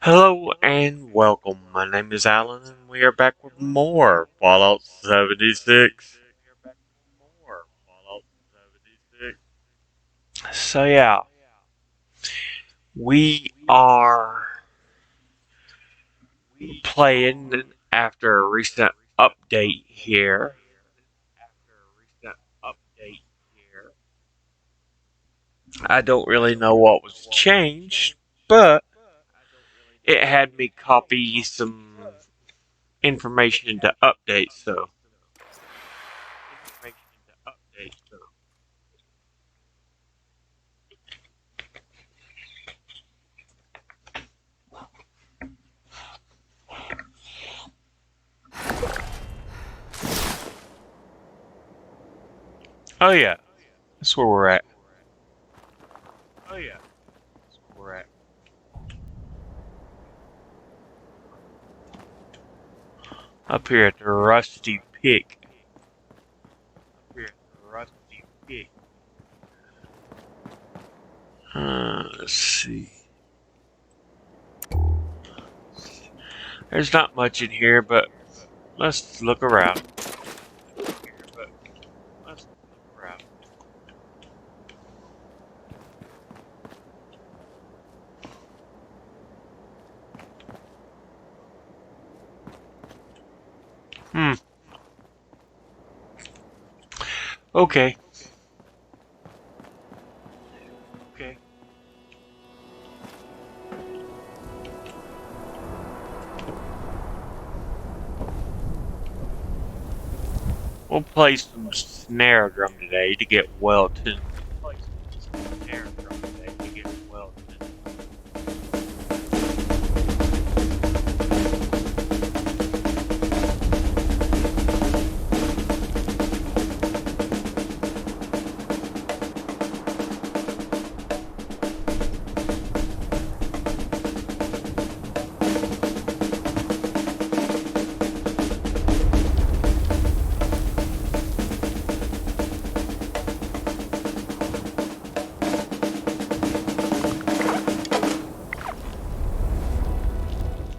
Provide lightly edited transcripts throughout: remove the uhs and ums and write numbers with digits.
Hello and welcome. My name is Alan, and we are back with more Fallout 76. So yeah, we are playing after a recent update here. I don't really know what was changed, but it had me copy some information to update. Oh yeah, that's where we're at. Up here at the Rusty Pig. Let's see. There's not much in here, but let's look around. Hmm. Okay. We'll play some snare drum today to get well tuned.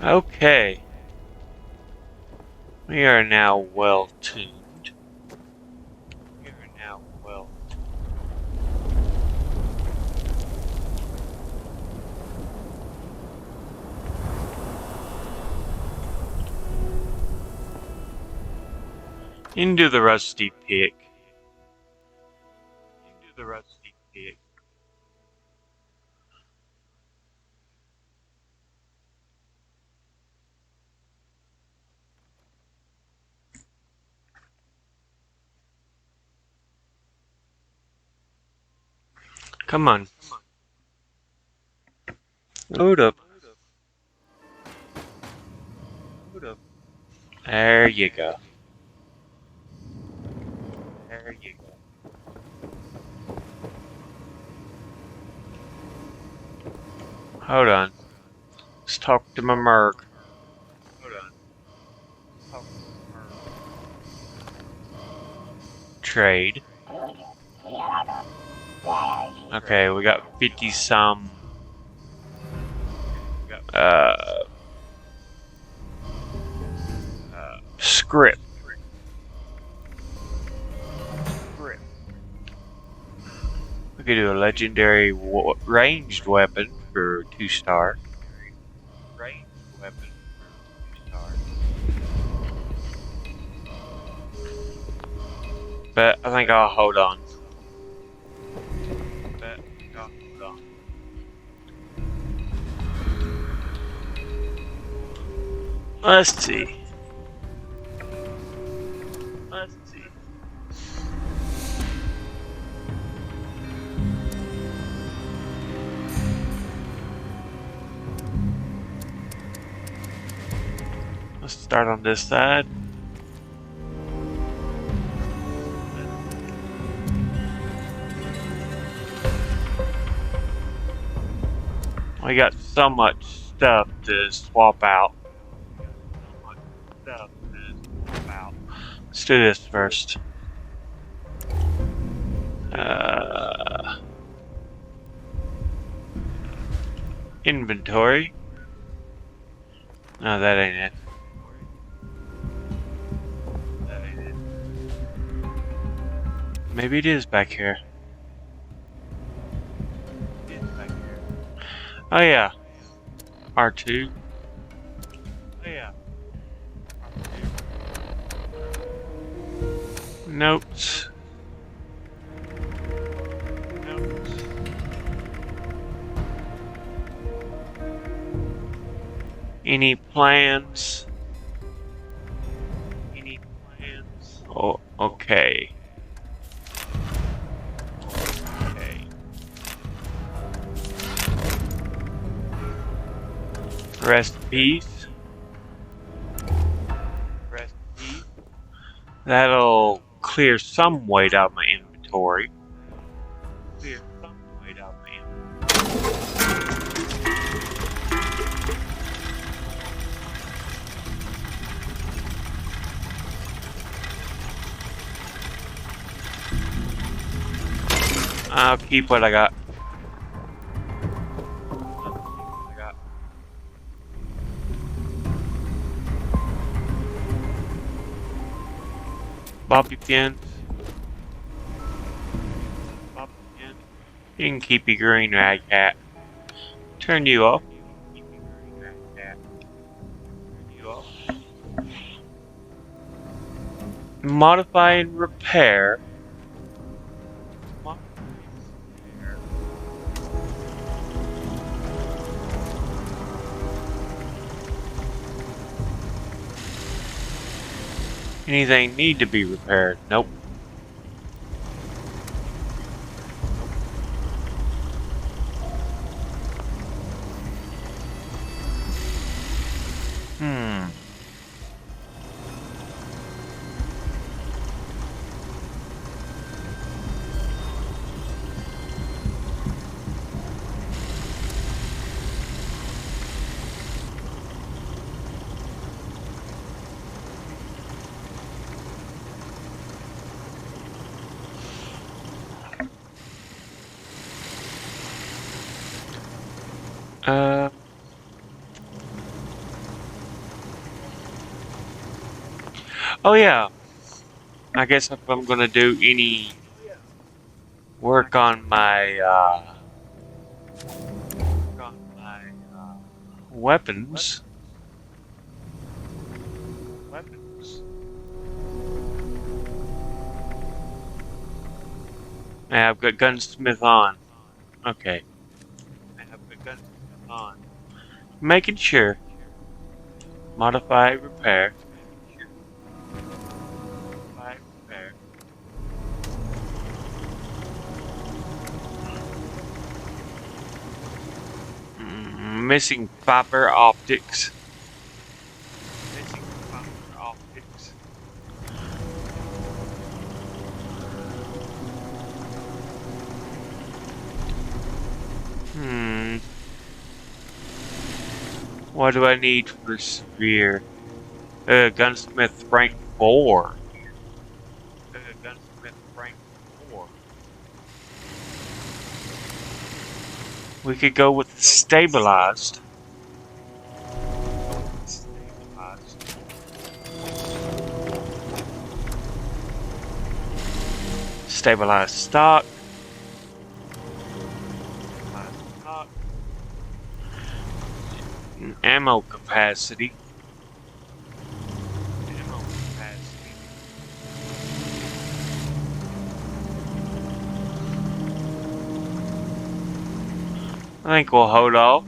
Okay. We are now well tuned. Into the Rusty Pig. Come on. Load up. There you go. Hold on. Let's talk to my Merc. Trade. Okay, we got 50 some script. We could do a legendary ranged weapon for 2-star. But I think I'll hold on. Let's see. Let's start on this side. We got so much stuff to swap out. Let's do this first. Inventory. No, that ain't it. Maybe it is back here. Oh yeah. R2. Notes. Any plans? Oh, okay. Rest in peace. That'll clear some weight out of my inventory. I'll keep what I got. Bobby pins. You can keep your green rag hat. Turn you off. Modify and repair. Anything need to be repaired? Nope. Oh yeah. I guess if I'm gonna do any work on my weapons. Yeah, I've got gunsmith on. Okay. Making sure. Modify, repair. Missing fiber optics. What do I need for severe? Gunsmith rank 4. We could go with stabilized. Stabilized stock. Ammo capacity. I think we'll hold off.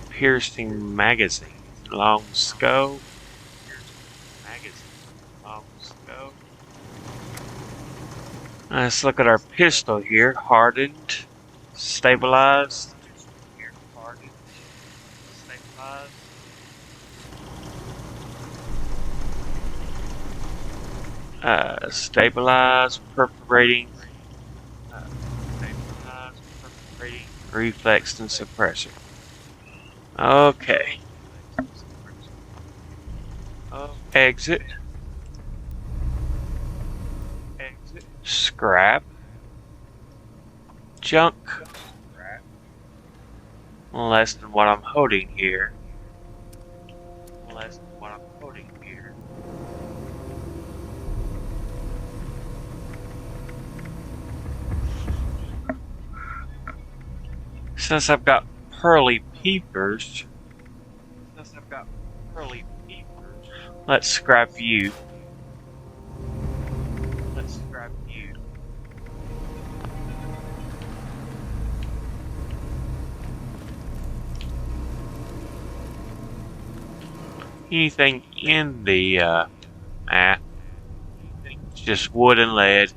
Piercing magazine. Long scope. Let's look at our pistol here. Hardened. Stabilized. Stabilize, perforating, stabilize, perforating, reflex, and suppressor. Okay. Exit. Exit. Scrap. Junk. Less than what I'm holding here. Less than what I'm holding here. Since I've got pearly peepers, let's scrap you. Let's scrap you. Anything in the it's just wood and lead.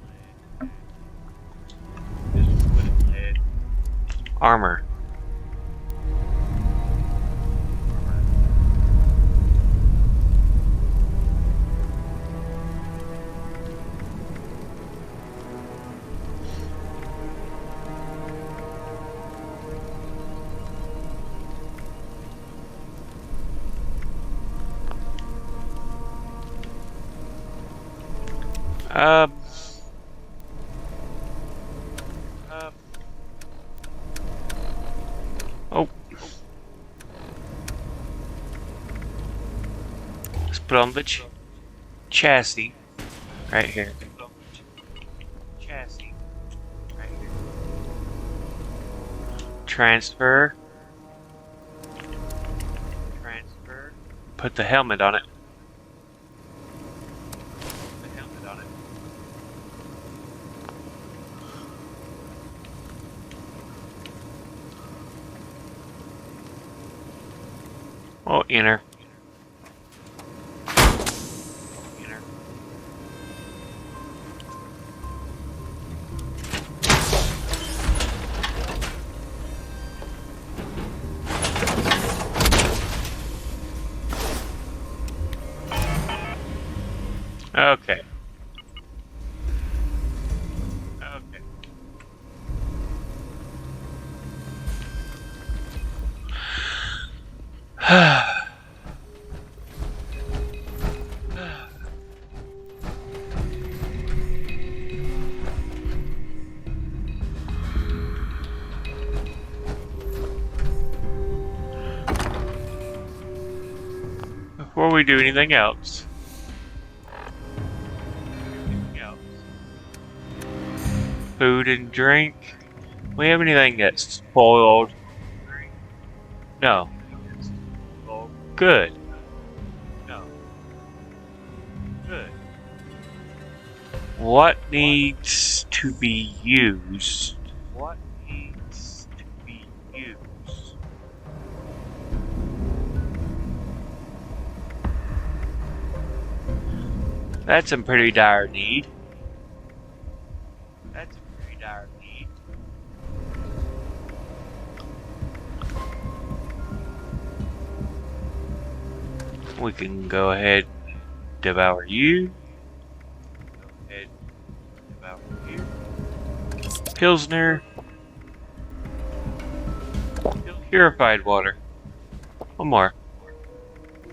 Armor. Oh. Let's put on the chassis right here. Chassis right here. Transfer. Transfer. Put the helmet on it. Oh, enter. Enter. Okay. Okay. Before we do anything else. Food and drink. We have anything that's spoiled? No. Good. No. Good. What needs to be used? What needs to be used? That's in pretty dire need. That's in pretty dire need. We can go ahead and devour you. Go ahead and devour you. Pilsner. Purified water. One more.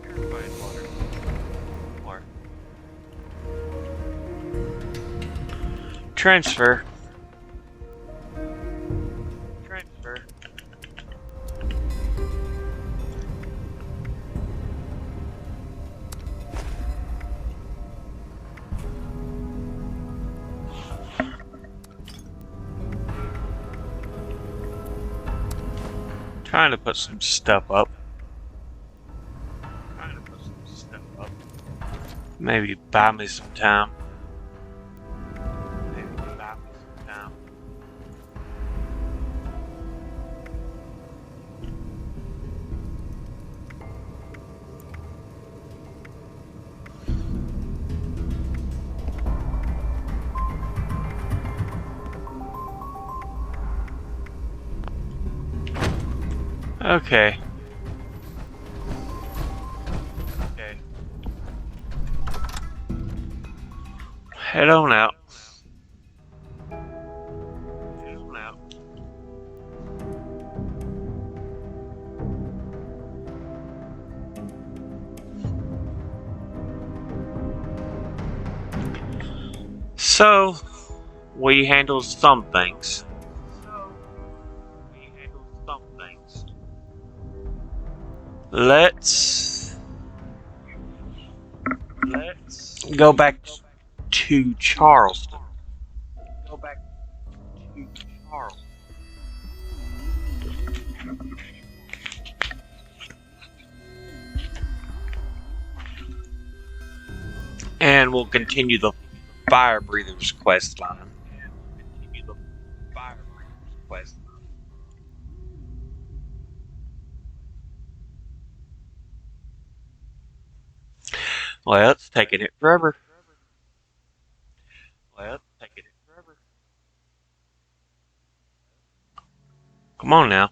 Purified water. One more. Transfer. Transfer. Trying to put some stuff up. Maybe buy me some time. Okay. Head on out. So, we handled some things. Let's go back to Charleston. And we'll continue the Fire Breathers quest line. Well, it's taking it forever. Come on now.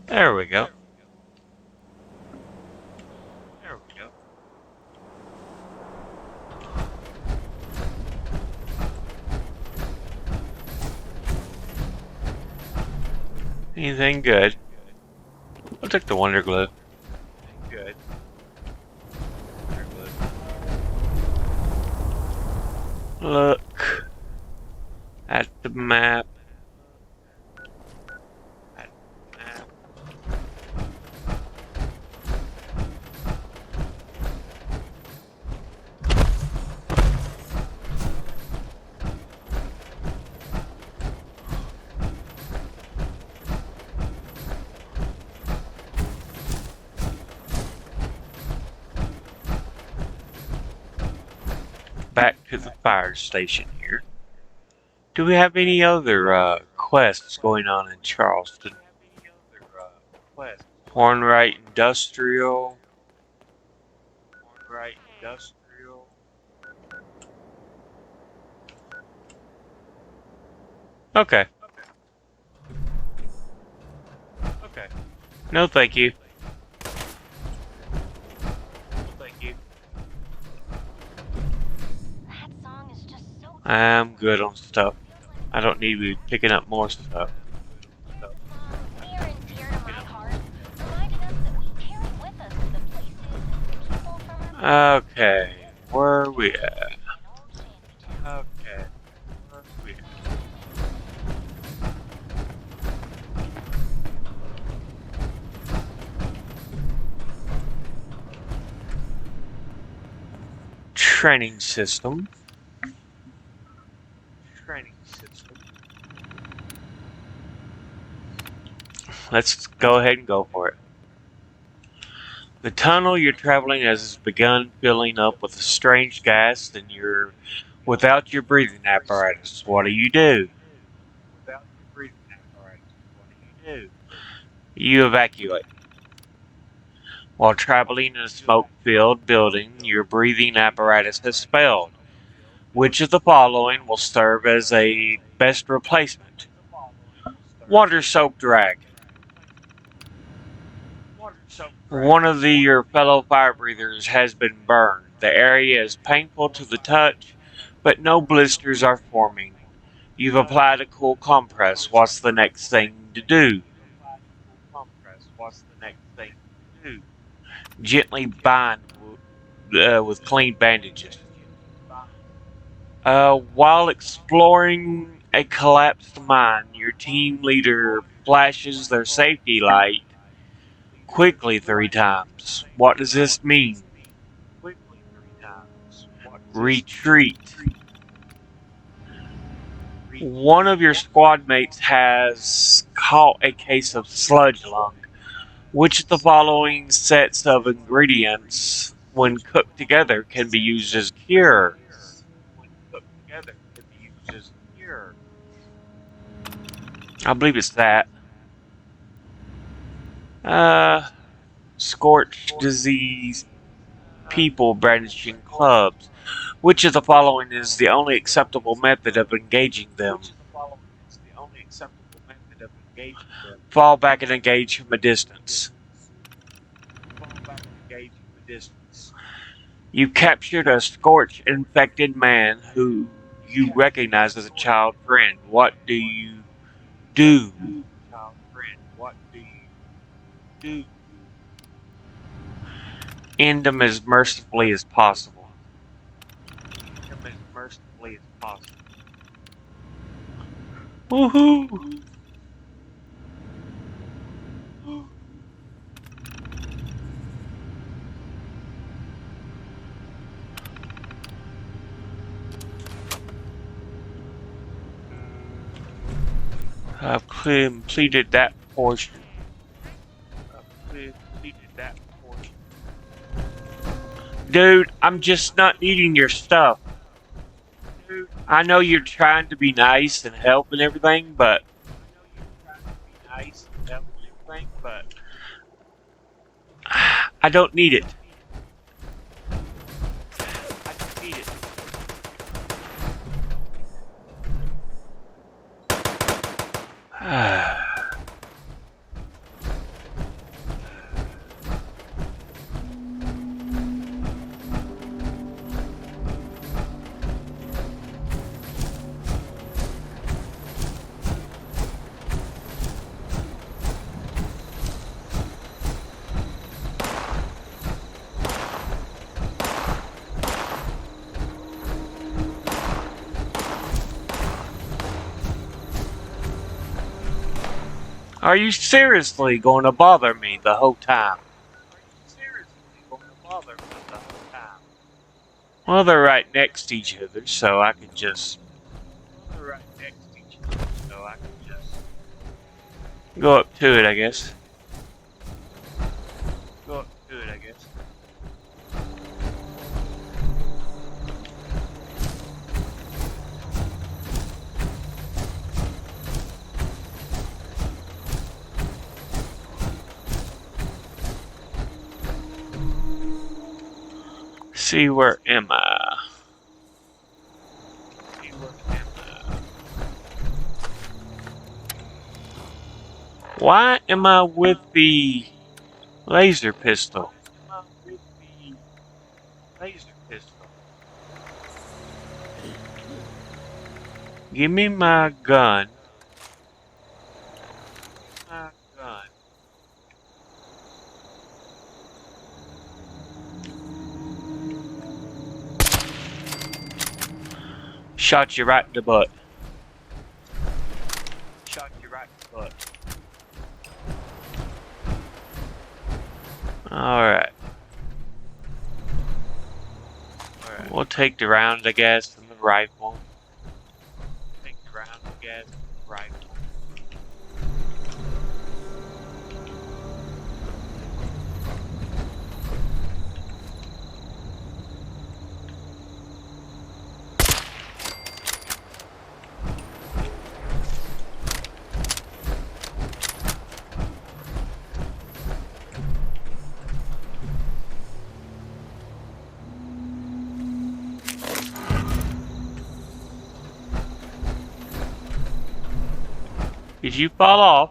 There we go. Anything good? I'll take the Wonder Glue. Look at the map. Back to the fire station here. Do we have any other quests going on in Charleston? Hornwright Industrial. Okay. No, thank you. I'm good on stuff. I don't need to be picking up more stuff. Okay, where are we at? Training system. Let's go ahead and go for it. The tunnel you're traveling has begun filling up with a strange gas, and you're without your breathing apparatus. What do you do? You evacuate. While traveling in a smoke-filled building, your breathing apparatus has failed. Which of the following will serve as a best replacement? Water-soaked rag. One of your fellow fire breathers has been burned. The area is painful to the touch, but no blisters are forming. You've applied a cool compress. What's the next thing to do? Gently bind with clean bandages. While exploring a collapsed mine, your team leader flashes their safety light quickly 3 times. What does this mean? Retreat. One of your squad mates has caught a case of sludge lung. Which of the following sets of ingredients, when cooked together, can be used as cure? I believe it's that. Scorched disease, people brandishing clubs. Which of the following is the only acceptable method of engaging them? Fall back and engage from a distance. You captured a scorched, infected man who you recognize as a child friend. What do you do? End them as mercifully as possible. Woohoo! I've completed that portion. Dude, I'm just not needing your stuff. I know you're trying to be nice and help and everything, but I don't need it. Are you seriously going to bother me the whole time? Well, they're right next to each other, so I can just go up to it, I guess. See, where am I? Why am I with the laser pistol? Give me my gun. Shot you right in the butt. Alright. We'll take the round, I guess, and the rifle. Did you fall off?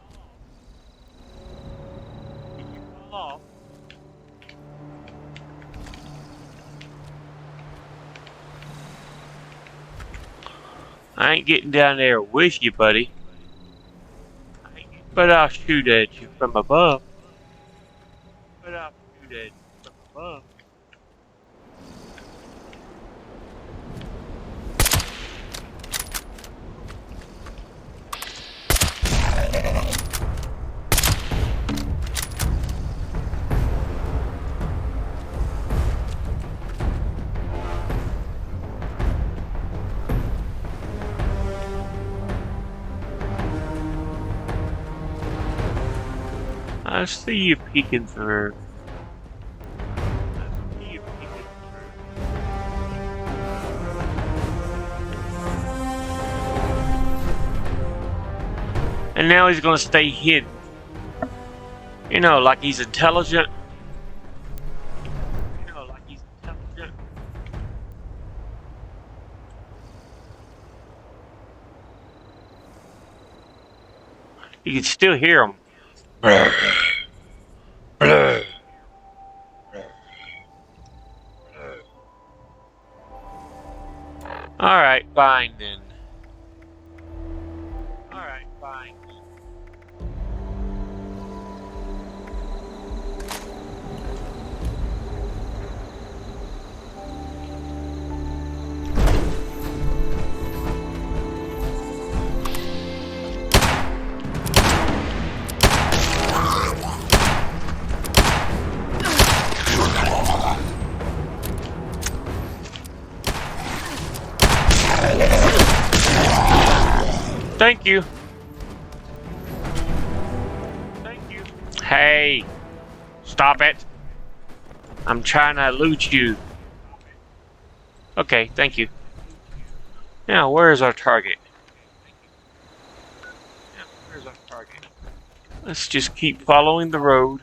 I ain't getting down there with you, buddy. But I'll shoot at you from above. I see you peeking through. And now he's gonna stay hidden. You know, like he's intelligent. You can still hear them. Alright, fine then. Alright, fine. Thank you. Thank you. Hey, stop it. I'm trying to loot you. Okay, thank you. Now, where's our target? Let's just keep following the road.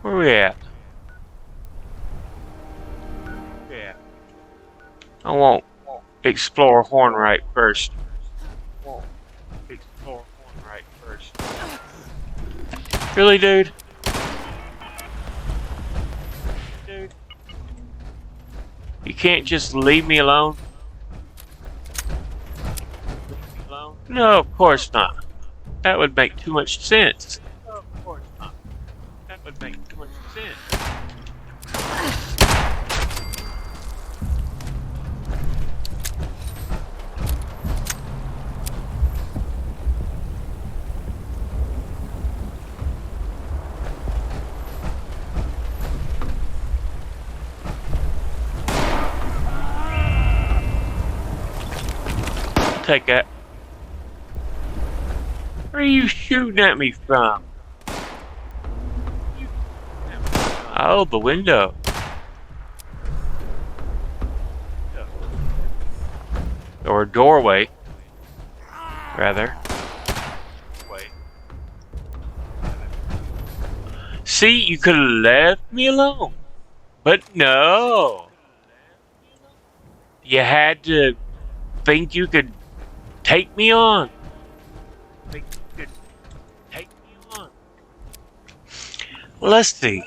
Where we at? Yeah. I won't explore Hornwright first. Really, dude? You can't just leave me alone? No, of course not. That would make too much sense. Take that. Where are you shooting at me from? Oh, the window. Or doorway, rather. See, you could have left me alone. But no. You had to think you could take me on. Let's see.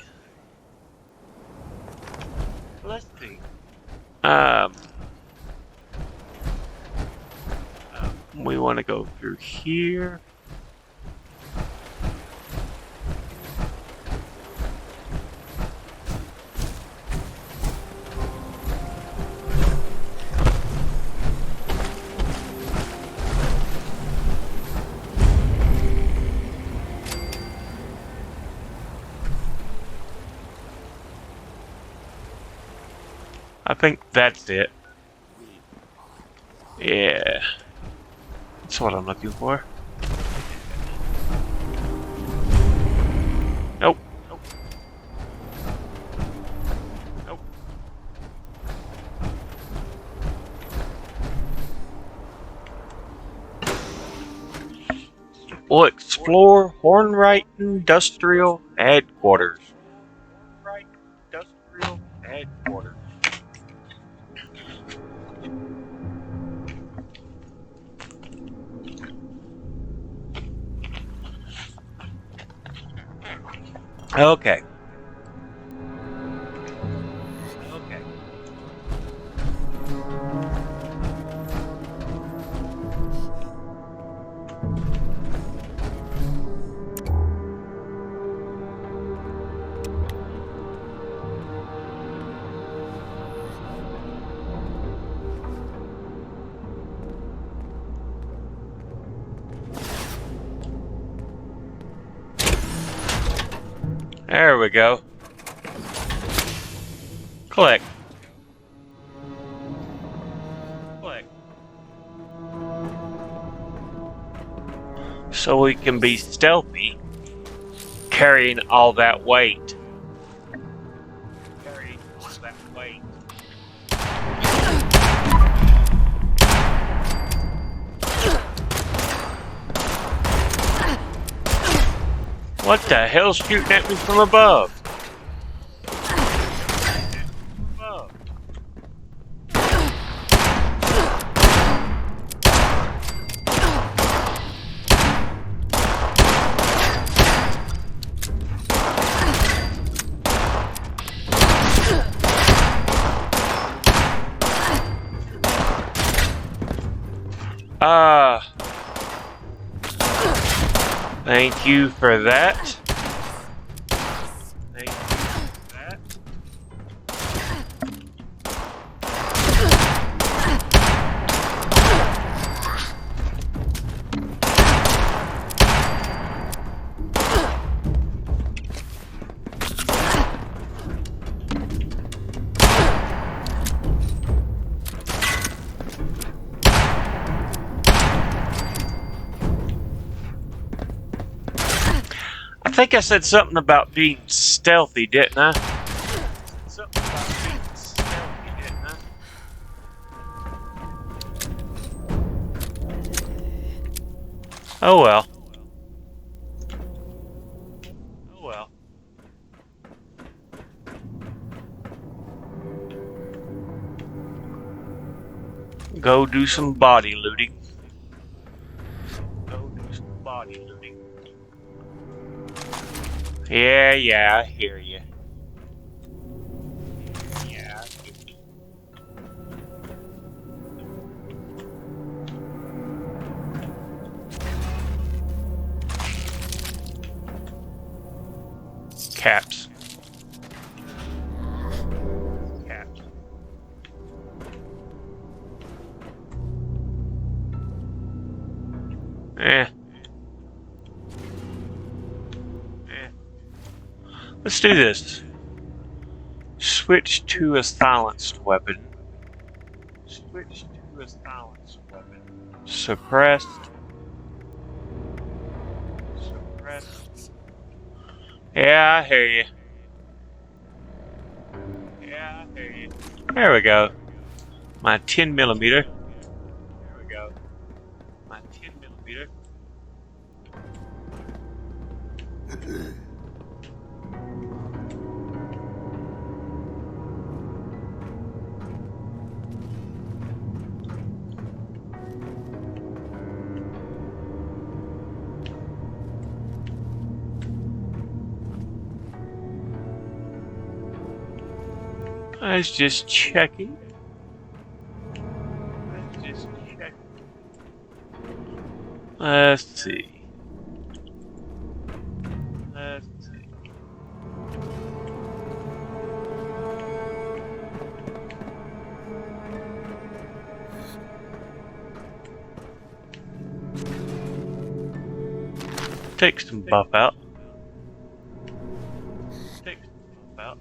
We want to go through here. I think that's it. Yeah. That's what I'm looking for. Nope. We'll explore Hornwright Industrial Headquarters. Okay. There we go. Click. so we can be stealthy, carrying all that weight. Carrying all that weight. What the hell's shooting at me from above? Thank you for that. Thank you for that. I think I said something about being stealthy, didn't I? Something about being stealthy, didn't I? Oh well. Oh well. Go do some body looting. Go do some body looting. Yeah, I hear you. Yeah. Caps. Caps. Let's do this. Switch to a silenced weapon. Switch to a silenced weapon. Suppressed. Suppressed. Yeah, I hear you. Yeah, I hear you. There we go. My 10mm. There we go. My 10mm. I was just checking. Let's see. Let's see. Take some buff out. Take some buff out.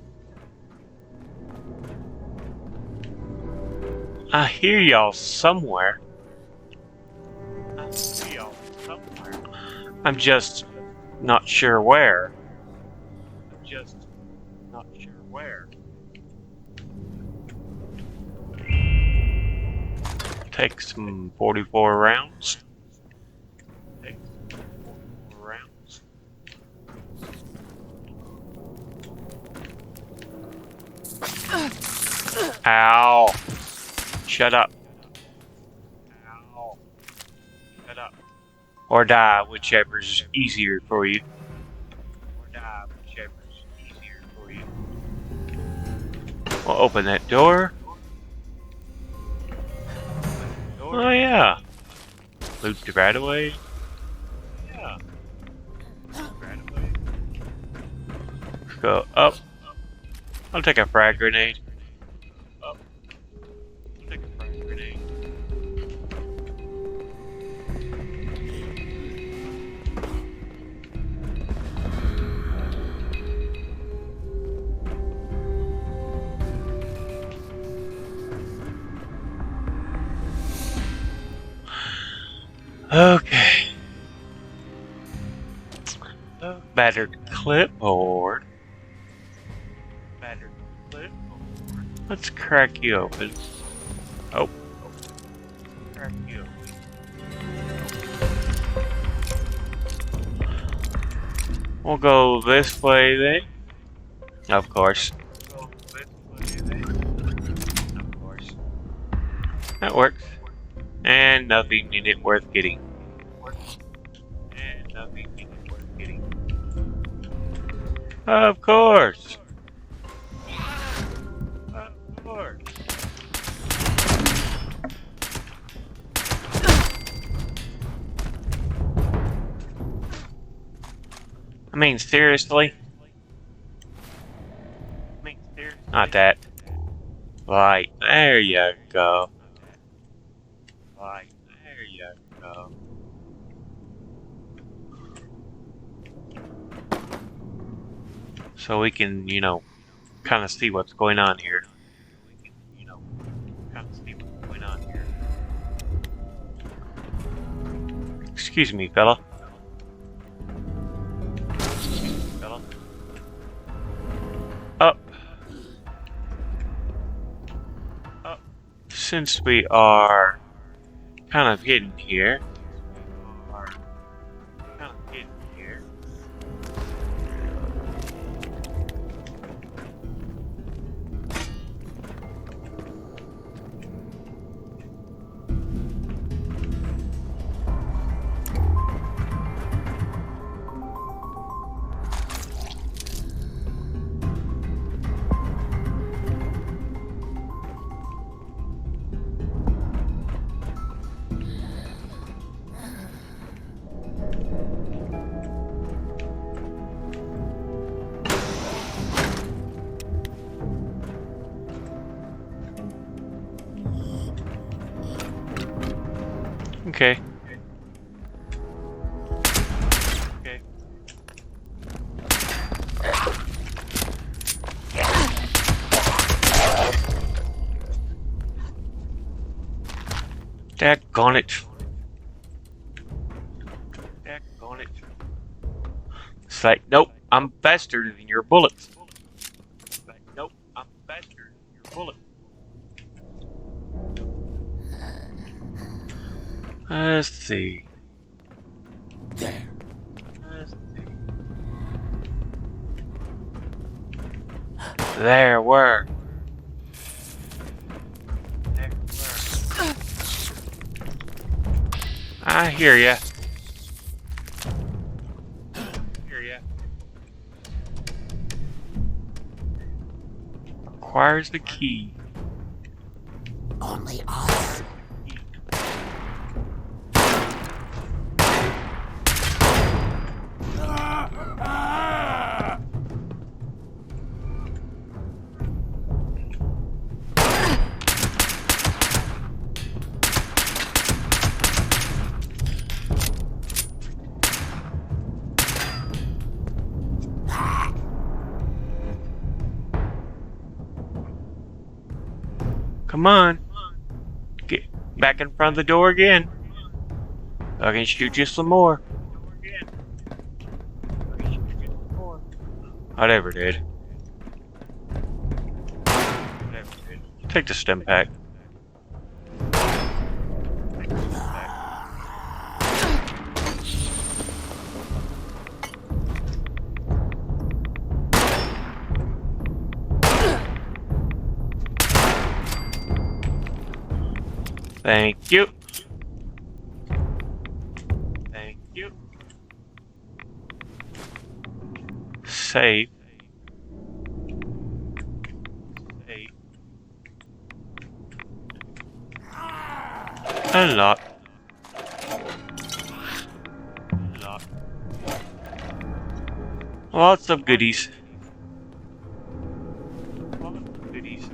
I hear y'all somewhere. I'm just not sure where. Take some 44 rounds. Ow. Shut up. Ow. Shut up. Or die, whichever's easier for you. We'll open that door. Oh yeah. Loot right away. Yeah. Right away. Let's go up. I'll take a frag grenade. Up. I'll take a frag grenade. Okay. Battered clipboard. Battered clipboard. Let's crack you open. Oh. Crack you open. We'll go this way then. Of course. That works. And nothing in it worth getting. Of course. Of course. I mean, seriously? Not that. Right, there you go. Right, there you go. So we can, kind of see what's going on here. Excuse me, fella. Up. Up. Since we are kind of hidden here. Okay. Okay. Daggone it. Daggone it. It's like, nope, I'm faster than your bullets. It's like, nope, I'm faster than your bullets. Let's see. There. Let's see. There were. I hear ya. Requires the key. Only us. Come on. Get back in front of the door again. I can shoot you some more. Whatever, dude. Take the stim pack. Thank you. Thank you. Save. Save. Unlock. Unlock. Lots of goodies. Lots of goodies.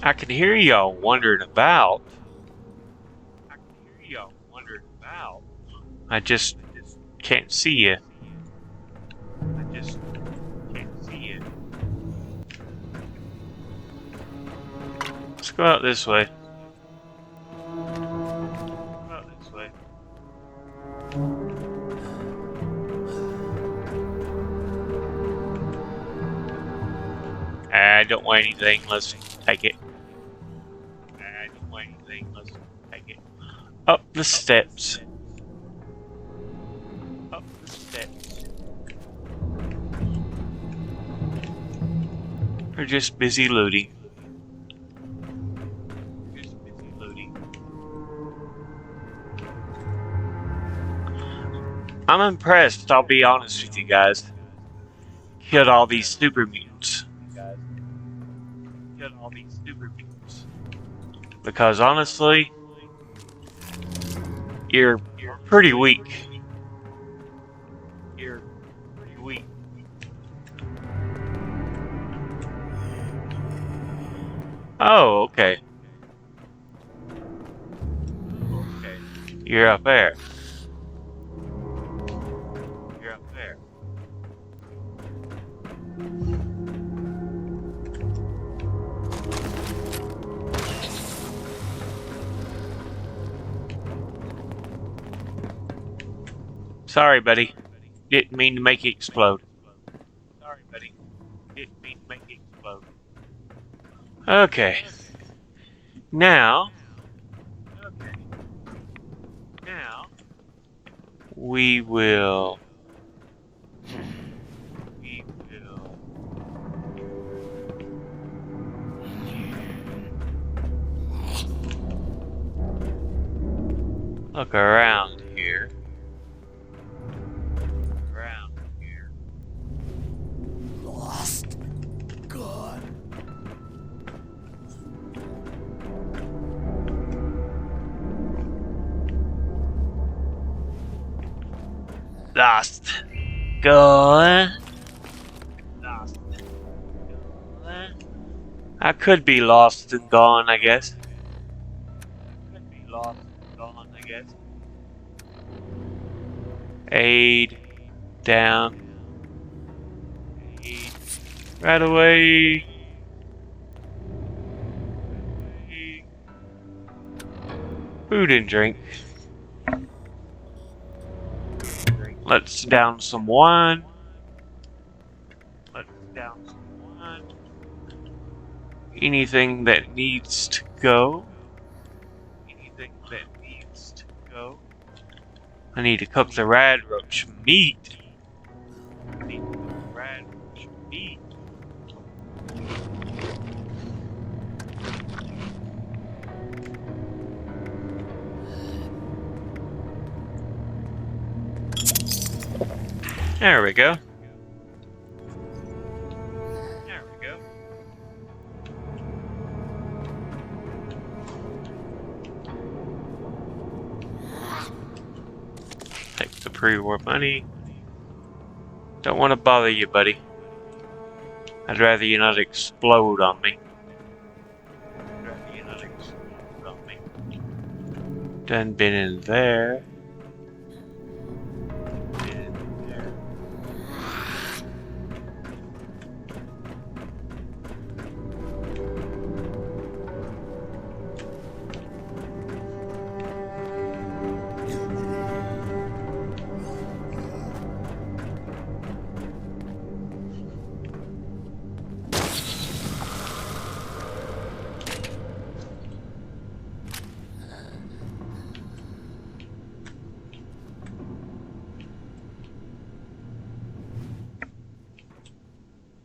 I can hear y'all wondering about. I just can't see you. Let's go out this way. I don't want anything. Let's take it. Up the steps. We're just busy looting. I'm impressed, I'll be honest with you guys. Killed all these super mutants. Because honestly, you're pretty weak. Oh, okay. You're up there. Sorry, buddy. Didn't mean to make it explode. Okay. Now we will look around here. Lost. Gone. Lost. Gone. I could be lost and gone, I guess. Aid. Down. Right away. Food and drink. Let's down some wine. Anything that needs to go. I need to cook the rad roach meat. There we go. Take the pre-war money. Don't want to bother you, buddy. I'd rather you not explode on me. Done been in there.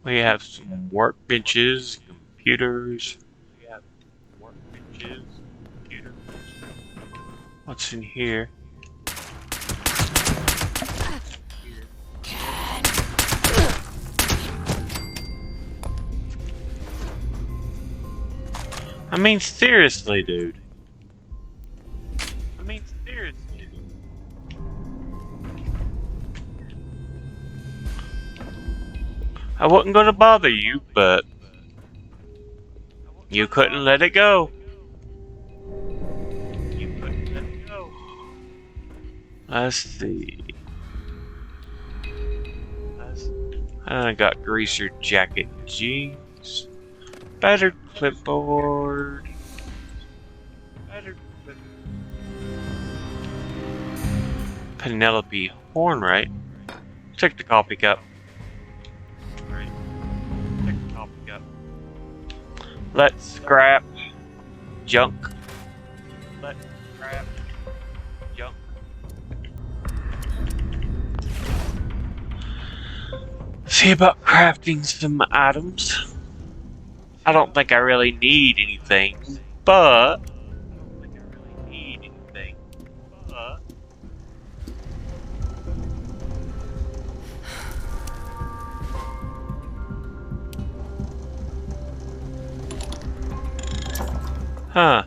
We have some workbenches, computers. What's in here? I mean, seriously, dude. I wasn't gonna bother you, but You couldn't let it go. You couldn't let it go. Let's see. I got greaser jacket jeans. Battered clipboard. Battered clipboard. Penelope Hornwright. Check the coffee cup. Right. Check the coffee cup. Let's scrap junk. Let's scrap junk. See about crafting some items. I don't think I really need anything, but Huh.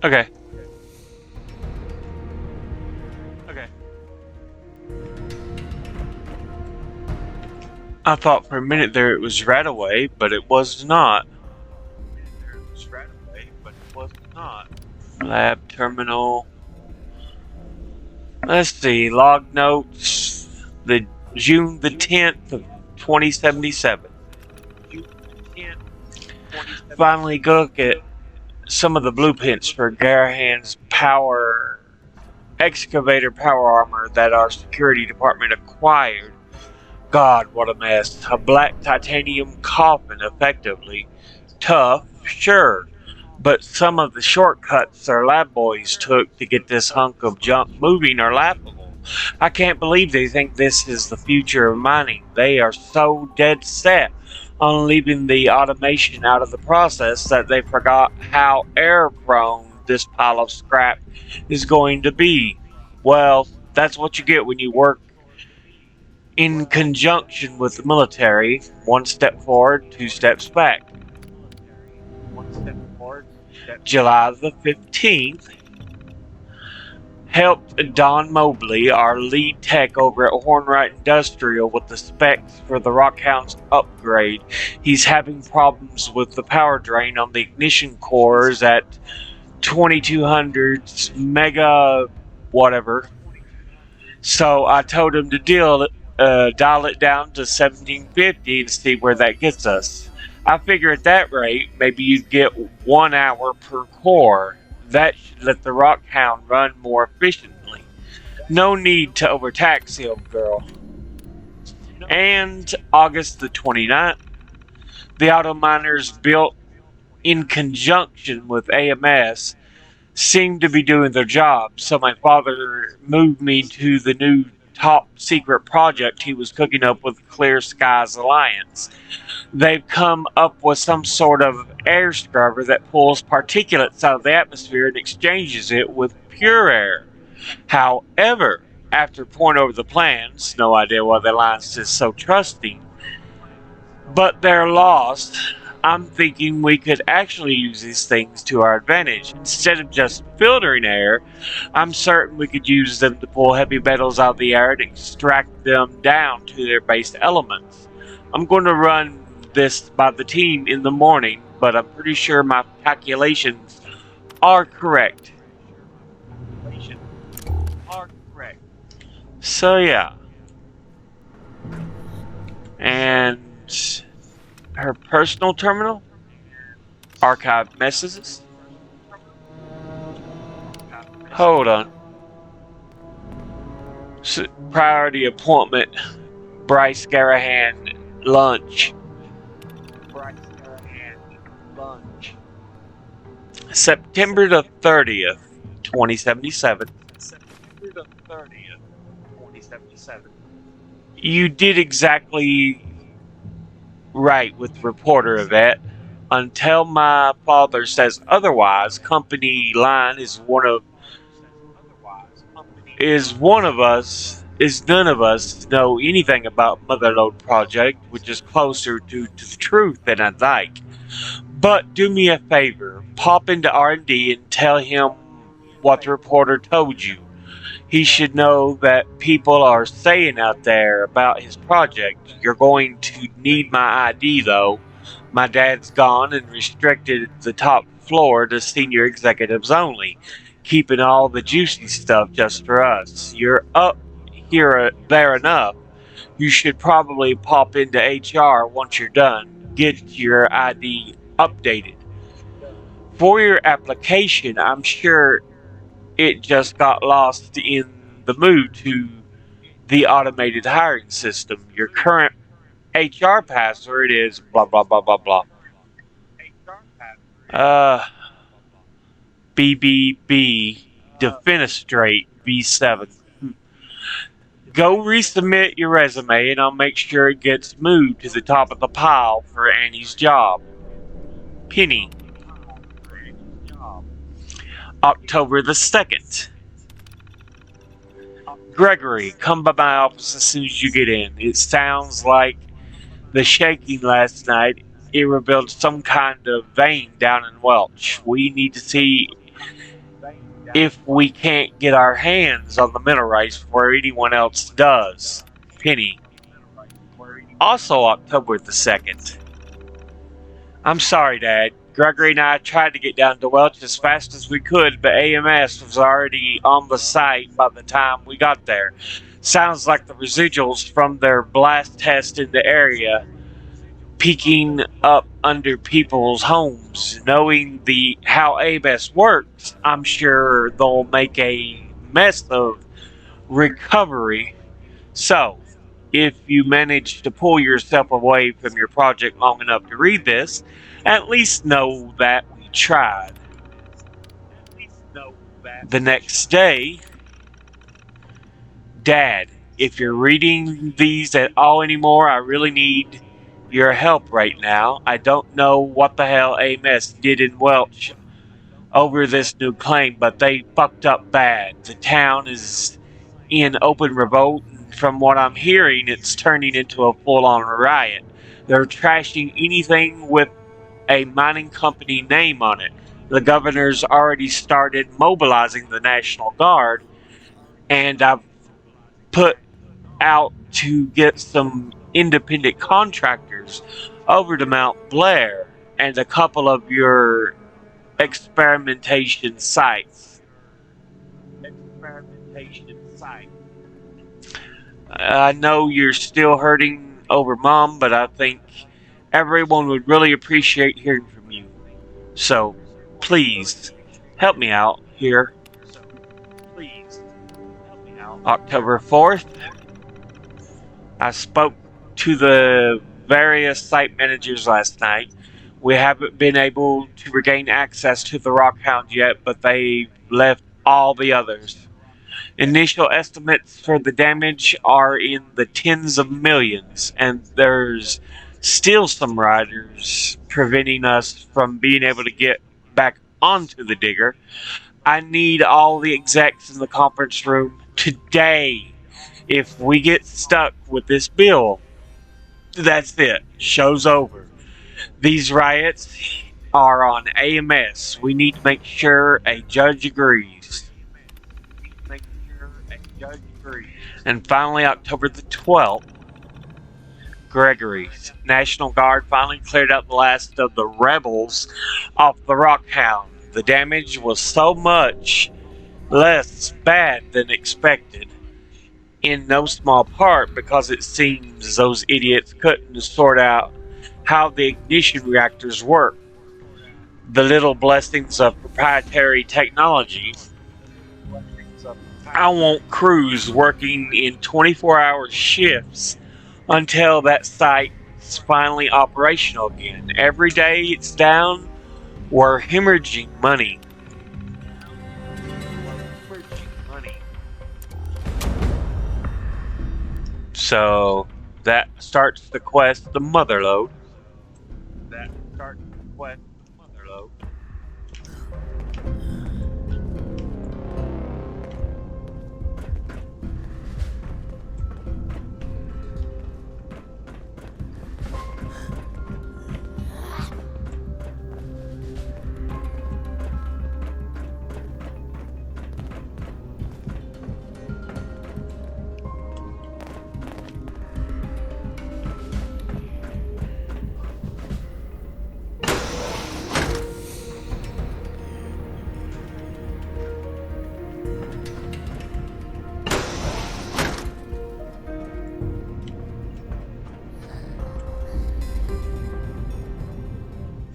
Okay. I thought for a minute there it was Radaway, but it was not. Lab terminal. Let's see, log notes. The June the 10th of 2077. Finally look at some of the blueprints for Garahan's power excavator power armor that our security department acquired. God, what a mess. A black titanium coffin, effectively. Tough, sure, but some of the shortcuts our lab boys took to get this hunk of junk moving are laughable. I can't believe they think this is the future of mining. They are so dead set on leaving the automation out of the process that they forgot how error-prone this pile of scrap is going to be. Well, that's what you get when you work in conjunction with the military. One step forward, two steps back. July the 15th. Helped Don Mobley, our lead tech over at Hornwright Industrial, with the specs for the Rockhound's upgrade. He's having problems with the power drain on the ignition cores at 2200's mega whatever. So I told him to dial it down to 1750 and see where that gets us. I figure at that rate, maybe you'd get 1 hour per core. That should let the Rockhound run more efficiently. No need to overtax the old girl. And August the 29th, the auto miners built in conjunction with AMS seemed to be doing their job, so my father moved me to the new top secret project he was cooking up with Clear Skies Alliance. They've come up with some sort of air scrubber that pulls particulates out of the atmosphere and exchanges it with pure air. However, after pouring over the plans, no idea why the Alliance is so trusting, but they're lost. I'm thinking we could actually use these things to our advantage. Instead of just filtering air, I'm certain we could use them to pull heavy metals out of the air and extract them down to their base elements. I'm going to run this by the team in the morning, but I'm pretty sure my calculations are correct. So yeah. And her personal terminal, archive messages. Hold on. Priority appointment, Bryce Garahan, lunch. September the 30th, 2077. You did exactly right with reporter Yvette. Until my father says otherwise, company line is none of us know anything about Motherlode Project, which is closer to the truth than I'd like. But do me a favor, pop into R&D and tell him what the reporter told you. He should know that people are saying out there about his project. You're going to need my ID, though. My dad's gone and restricted the top floor to senior executives only, keeping all the juicy stuff just for us. You're up here there enough. You should probably pop into HR once you're done. Get your ID updated. For your application, I'm sure it just got lost in the move to the automated hiring system. Your current HR password is blah blah blah blah blah. Uh, BBB Defenestrate V7. Go resubmit your resume and I'll make sure it gets moved to the top of the pile for Annie's job. Penny. October the 2nd. Gregory, come by my office as soon as you get in. It sounds like the shaking last night. It revealed some kind of vein down in Welch. We need to see if we can't get our hands on the minerals before anyone else does. Penny. Also October the 2nd. I'm sorry, Dad. Gregory and I tried to get down to Welch as fast as we could, but AMS was already on the site by the time we got there. Sounds like the residuals from their blast test in the area peeking up under people's homes. Knowing how AMS works, I'm sure they'll make a mess of recovery. So, if you manage to pull yourself away from your project long enough to read this, at least know that we tried. The next day, Dad, if you're reading these at all anymore, I really need your help right now. I don't know what the hell AMS did in Welch over this new claim, but they fucked up bad. The town is in open revolt, and from what I'm hearing, it's turning into a full-on riot. They're trashing anything with a mining company name on it. The governor's already started mobilizing the National Guard, and I've put out to get some independent contractors over to Mount Blair and a couple of your experimentation sites. I know you're still hurting over Mom, but I think everyone would really appreciate hearing from you. So, please, help me out here. October 4th, I spoke to the various site managers last night. We haven't been able to regain access to the Rockhound yet, but they left all the others. Initial estimates for the damage are in the tens of millions, and there's still some riders preventing us from being able to get back onto the digger. I need all the execs in the conference room today. If we get stuck with this bill, that's it. Show's over. These riots are on AMS. We need to make sure a judge agrees. And finally, October the 12th, Gregory's National Guard finally cleared out the last of the rebels off the Rockhound. The damage was so much less bad than expected, in no small part because it seems those idiots couldn't sort out how the ignition reactors work. The little blessings of proprietary technology. I want crews working in 24-hour shifts until that site's finally operational again. Every day it's down, we're hemorrhaging money. So that starts the quest, the Motherlode.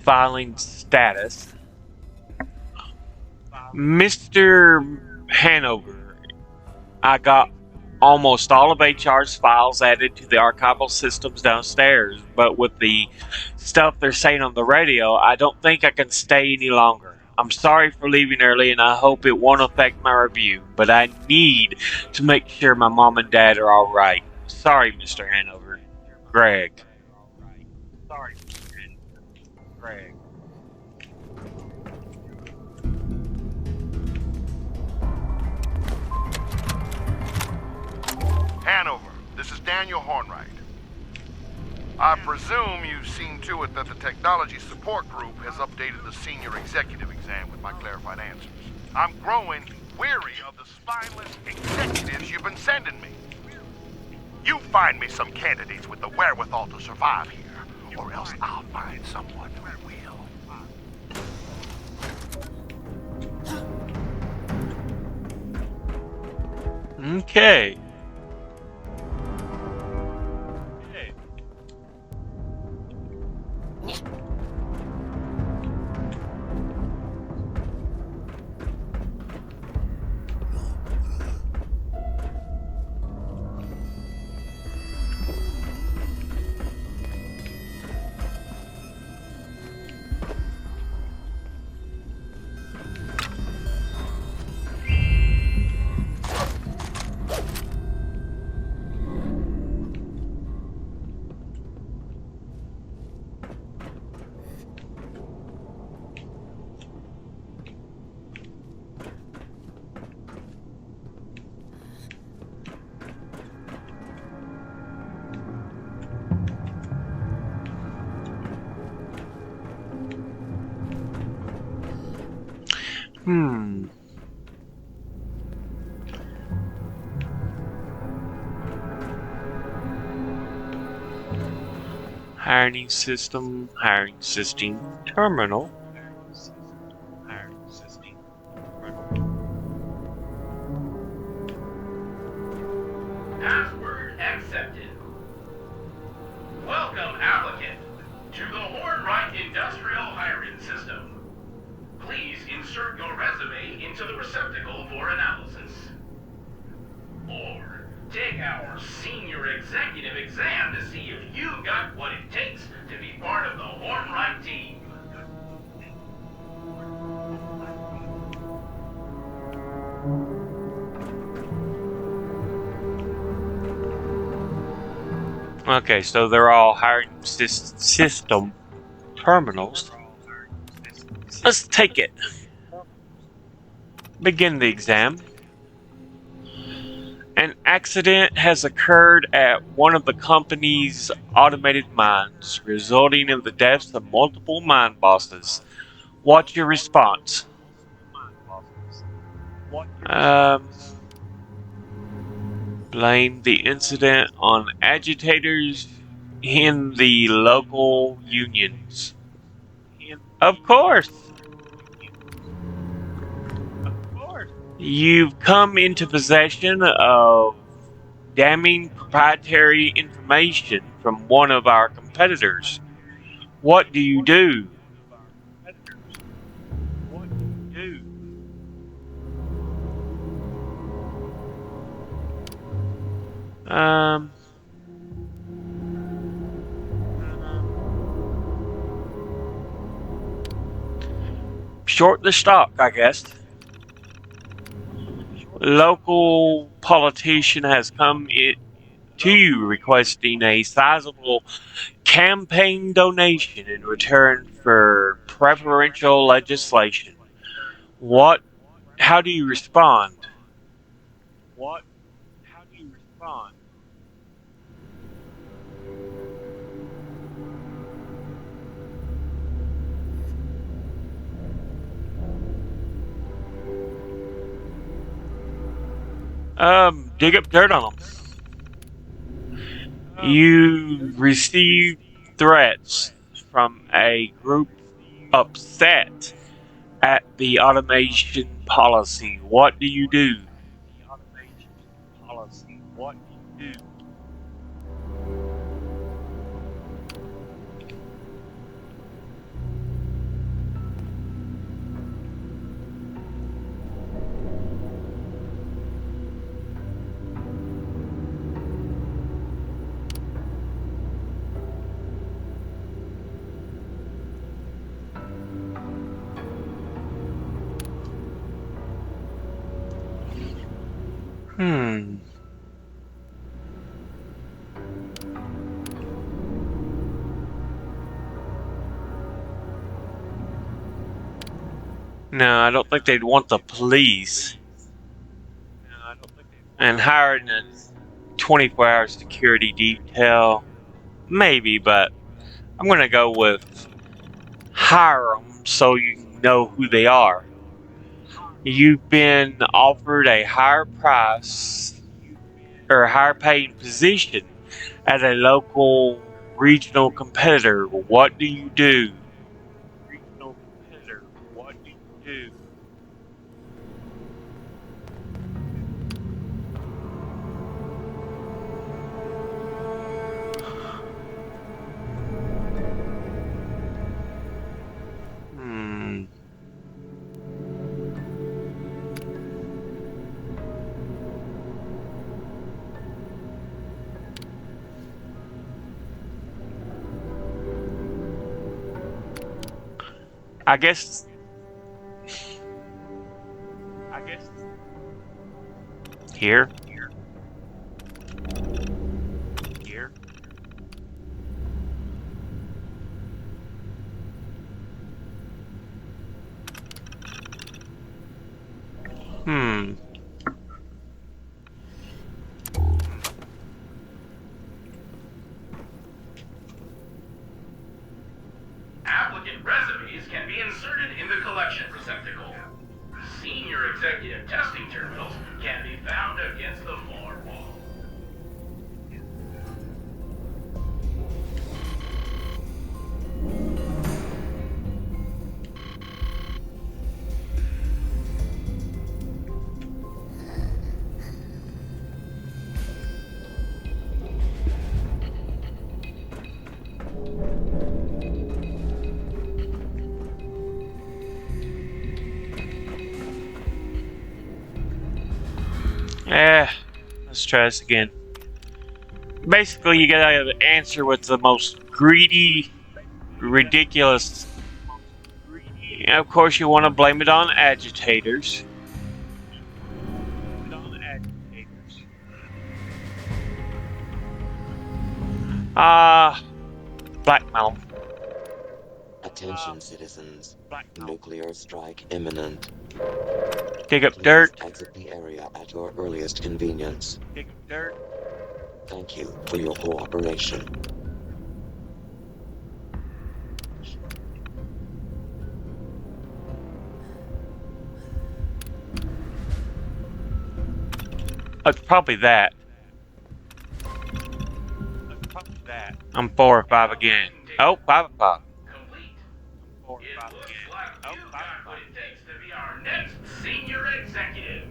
Filing status. Mr. Hanover, I got almost all of HR's files added to the archival systems downstairs, but with the stuff they're saying on the radio, I don't think I can stay any longer. I'm sorry for leaving early and I hope it won't affect my review, but I need to make sure my mom and dad are alright. Sorry, Mr. Hanover. Greg. Sorry, Mr. Hanover. Greg. Hanover, this is Daniel Hornwright. I presume you've seen to it that the Technology Support Group has updated the Senior Executive exam with my clarified answers. I'm growing weary of the spineless executives you've been sending me. You find me some candidates with the wherewithal to survive here, or else I'll find someone who will. Okay. Hiring system, terminal. Password accepted. Welcome, applicant, to the Hornwright Industrial hiring system. Please insert your resume into the receptacle for analysis. Or take our Senior Executive exam to see if you've got what it takes to be part of the Hornwright team. Okay, so they're all hiring system terminals. Let's take it. Begin the exam. An accident has occurred at one of the company's automated mines, resulting in the deaths of multiple mine bosses. What's your response? Blame the incident on agitators in the local unions. Of course. You've come into possession of damning proprietary information from one of our competitors. What do you do? Um, Short the stock, I guess. Local politician has come to you requesting a sizable campaign donation in return for preferential legislation. How do you respond? Dig up dirt on them. You receive threats from a group upset at the automation policy. What do you do? Hmm. No, I don't think they'd want the police. And hiring a 24-hour security detail, maybe, but I'm gonna go with hire them so you know who they are. You've been offered a higher price or a higher paying position at a local regional competitor. What do you do? Regional competitor. What do you do? Hmm. I guess. Here. Here. Hmm. Applicant resumes can be inserted in the collection receptacle. Senior executive testing terminals can be found against the far wall. Let's try this again. Basically, you gotta answer with the most greedy, ridiculous. And of course, you want to blame it on agitators. Ah, blackmail. Attention citizens. Nuclear strike imminent. Dig up Please dirt. exit the area at your earliest convenience. Dig up dirt. Thank you for your cooperation. It's probably that. I'm 4 or 5 again. Oh, 5 o'clock. Complete. 4 or It 5 looks again. like Oh, you've 5 got what o'clock. it takes to be our next senior executive.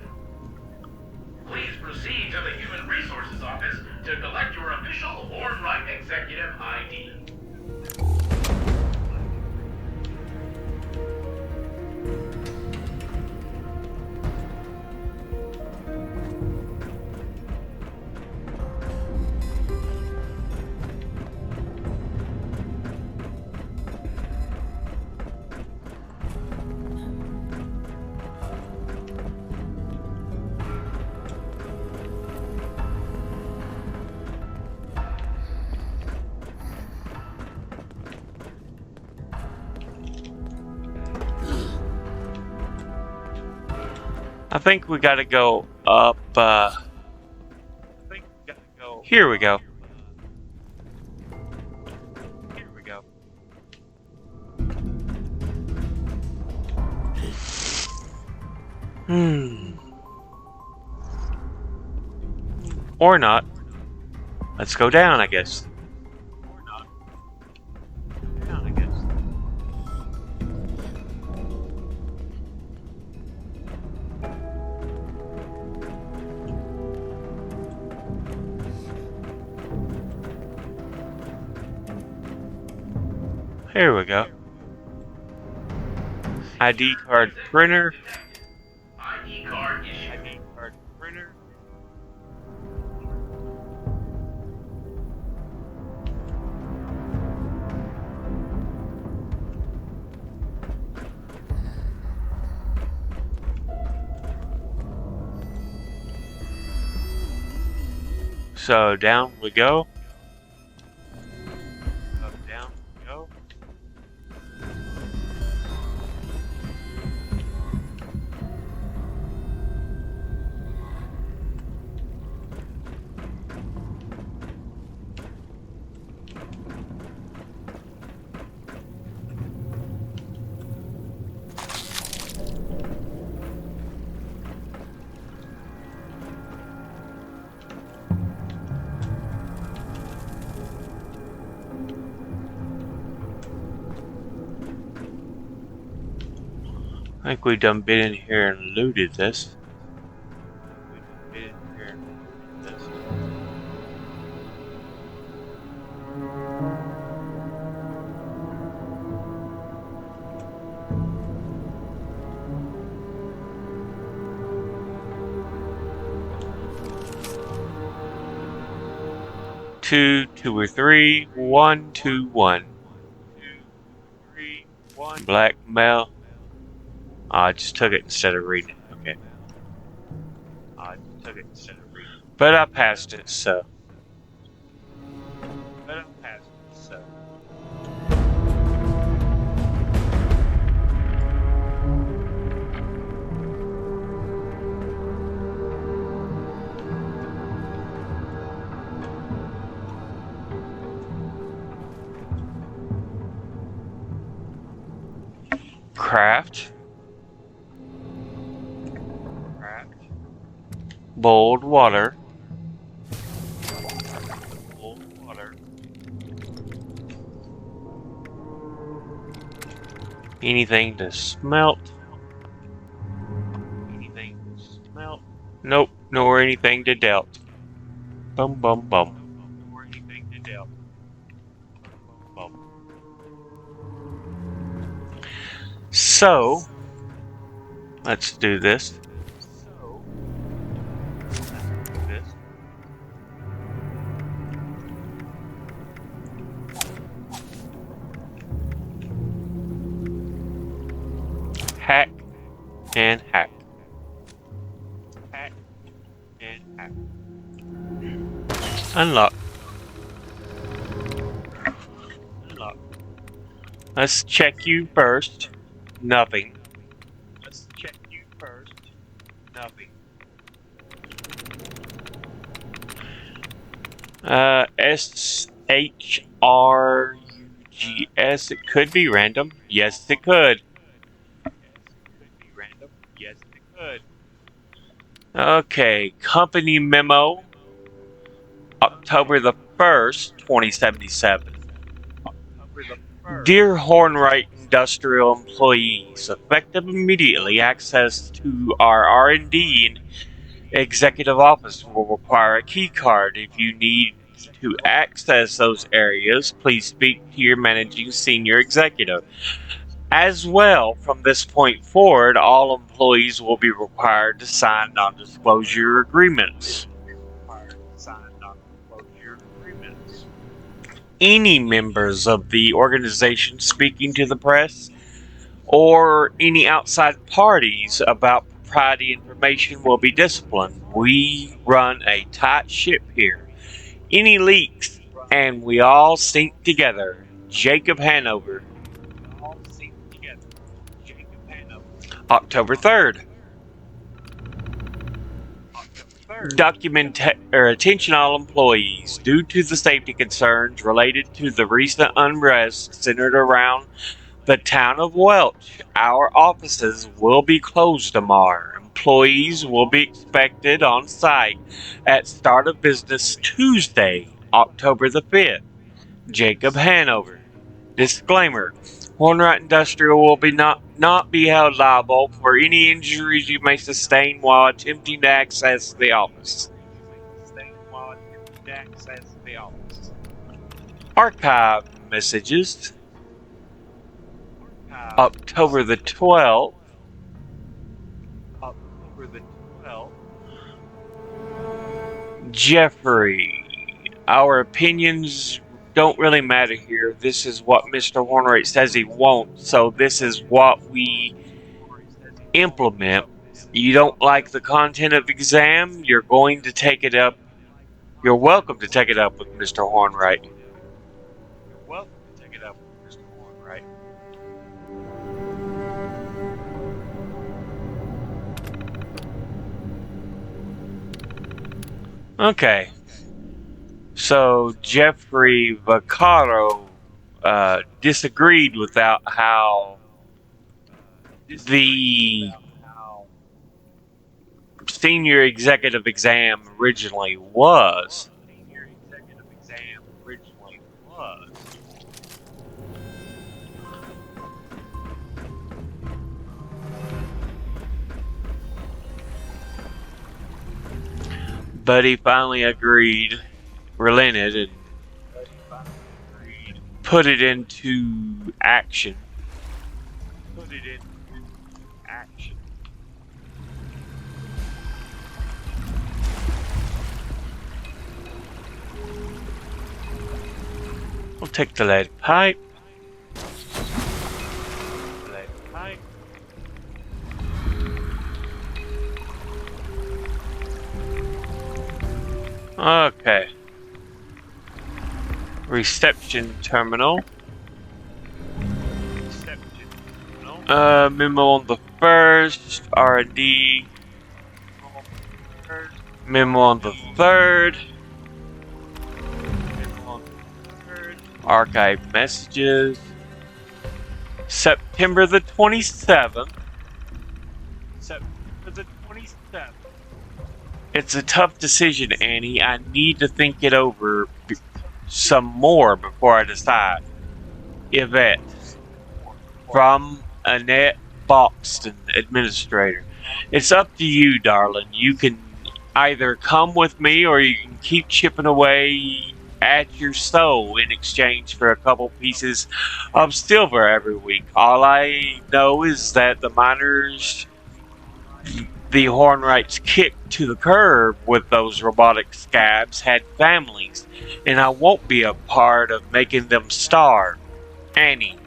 Please proceed to the Human Resources Office to collect your official Hornwright Executive ID. I think we gotta go up, here we go. Hmm. Or not. Let's go down, I guess. Here we go. ID card printer. ID card issued. ID card printer. So down we go. Down we go. I think we done been in here and looted this. Two or three, 1, 2, 1. 2, 3, 1. Blackmail. Oh, I just took it instead of reading it. Okay. But I passed it, so. Craft. Boiled water. Anything to smelt? Nope, nor anything to dealt. Bum bum bum. So, let's do this. Hack and hack. Unlock. Let's check you first. Nothing. SHRUGS. It could be random. Yes, it could. Okay, company memo. October the 1st, 2077. Dear Hornwright Industrial employees, effective immediately, access to our R&D and executive office will require a key card. If you need to access those areas, please speak to your managing senior executive. As well, from this point forward, all employees will be required to sign non-disclosure agreements. Any members of the organization speaking to the press or any outside parties about proprietary information will be disciplined. We run a tight ship here. Any leaks and we all sink together. Jacob Hanover. October 3rd. Attention all employees. Due to the safety concerns related to the recent unrest centered around the town of Welch, our offices will be closed tomorrow. Employees will be expected on site at start of business Tuesday, October the 5th. Jacob Hanover. Disclaimer. Hornwright Industrial will not be held liable for any injuries you may sustain while attempting to access the office. Archive messages. October the 12th. Jeffrey. Our opinions don't really matter here. This is what Mr. Hornwright says he won't, so this is what we implement. You don't like the content of the exam, you're going to take it up You're welcome to take it up with Mr. Hornwright. You're welcome to take it up with Mr. Hornwright. Okay. So Jeffrey Vaccaro disagreed with how the senior executive exam originally was. But he finally relented, and put it into action. We'll take the lead pipe. Okay. Reception terminal. Memo on the first. R&D. Memo on the third. Archive messages. September the 27th. It's a tough decision, Annie. I need to think it over some more before I decide. Yvette. From Annette Boxton, administrator. It's up to you, darling. You can either come with me or you can keep chipping away at your soul in exchange for a couple pieces of silver every week. All I know is that the miners, the Hornwrights kicked to the curb with those robotic scabs, had families, and I won't be a part of making them starve. Annie.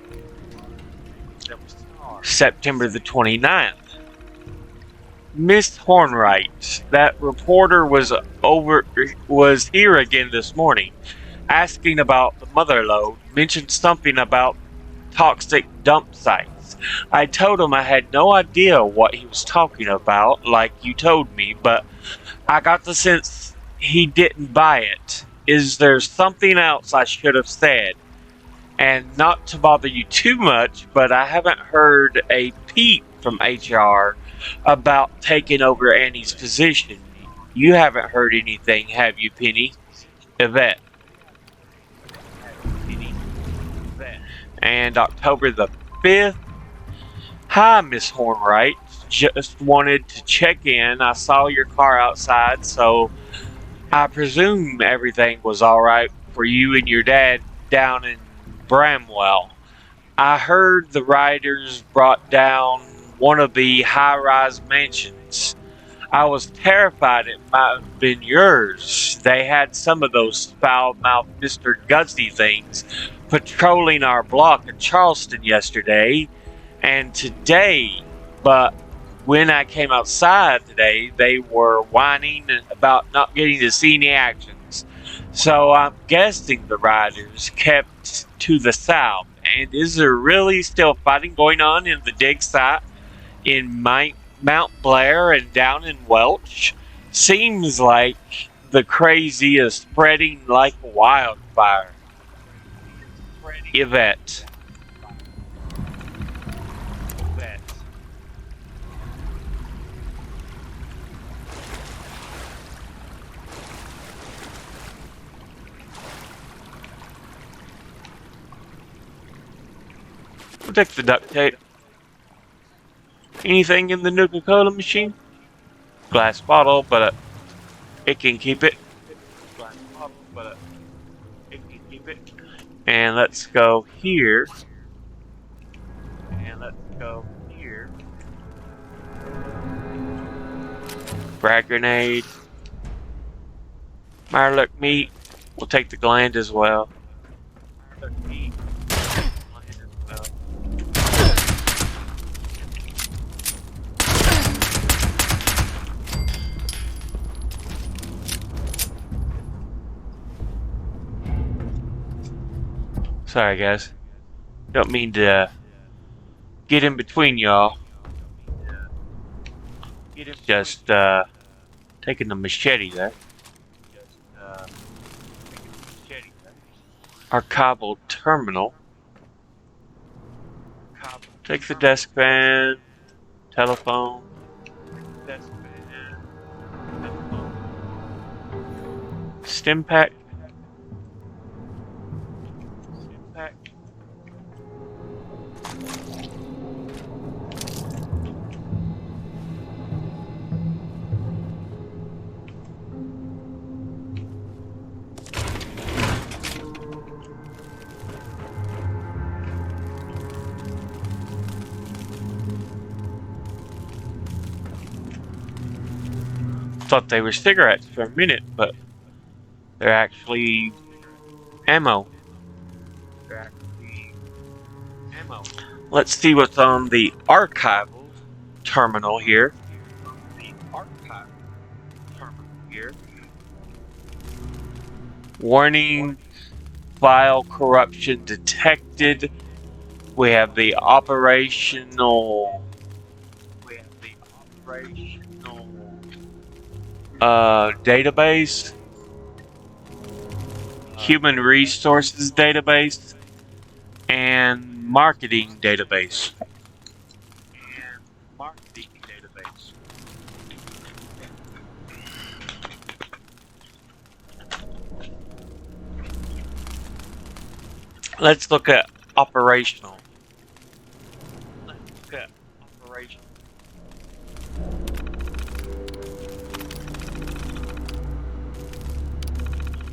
September the 29th. Miss Hornwright, that reporter was here again this morning, asking about the mother lode, mentioned something about toxic dump sites. I told him I had no idea what he was talking about, like you told me, but I got the sense he didn't buy it. Is there something else I should have said? And not to bother you too much, but I haven't heard a peep from HR about taking over Annie's position. You haven't heard anything, have you, Penny? Yvette. And October the 5th. Hi, Miss Hornwright. Just wanted to check in. I saw your car outside, so I presume everything was alright for you and your dad down in Bramwell. I heard the riders brought down one of the high-rise mansions. I was terrified it might have been yours. They had some of those foul-mouthed Mr. Gutsy things patrolling our block in Charleston yesterday and today, but when I came outside today, they were whining about not getting to see any actions. So I'm guessing the riders kept to the south. And is there really still fighting going on in the dig site in Mount Blair and down in Welch? Seems like the crazy is spreading like wildfire. Yvette. We'll take the duct tape. Anything in the Nuka-Cola machine? Glass bottle, but it can keep it. Glass bottle, but it can keep it. And let's go here. Frag grenade. Mirelurk meat. We'll take the gland as well. Mirelurk meat. Sorry, guys. Don't mean to get in between y'all. Just taking the machete there. Archival terminal. Take the desk fan. Telephone. Stim pack. Thought they were cigarettes for a minute, but they're actually ammo. Let's see what's on the archival terminal here. Warning, file corruption detected. We have the operational database, human resources database, and marketing database. Let's look at operational.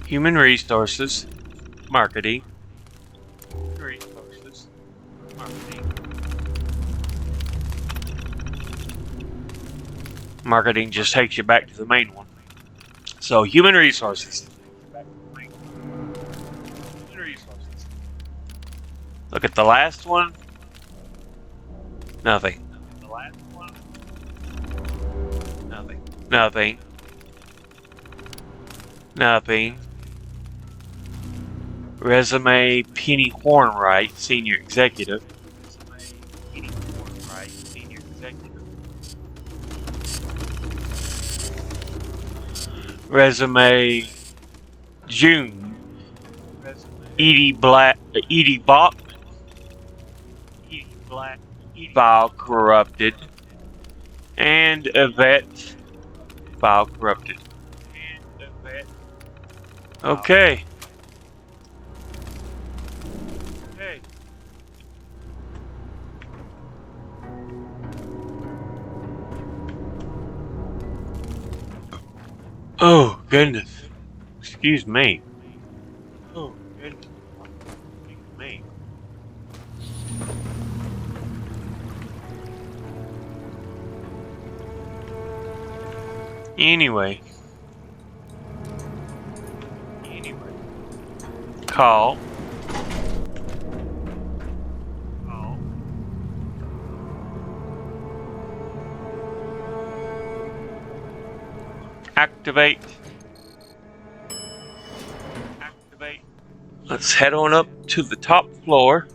Human resources, marketing. Marketing just takes you back to the main one. So, human resources. Look at the last one. Nothing. Nothing. Resume, Penny Hornwright, Senior Executive. Resume, June, Edie Bach, file corrupted, and Yvette, file corrupted. Okay. Oh, goodness. Excuse me. Oh, goodness. Excuse me. Anyway. Call. Activate. Let's head on up to the top floor.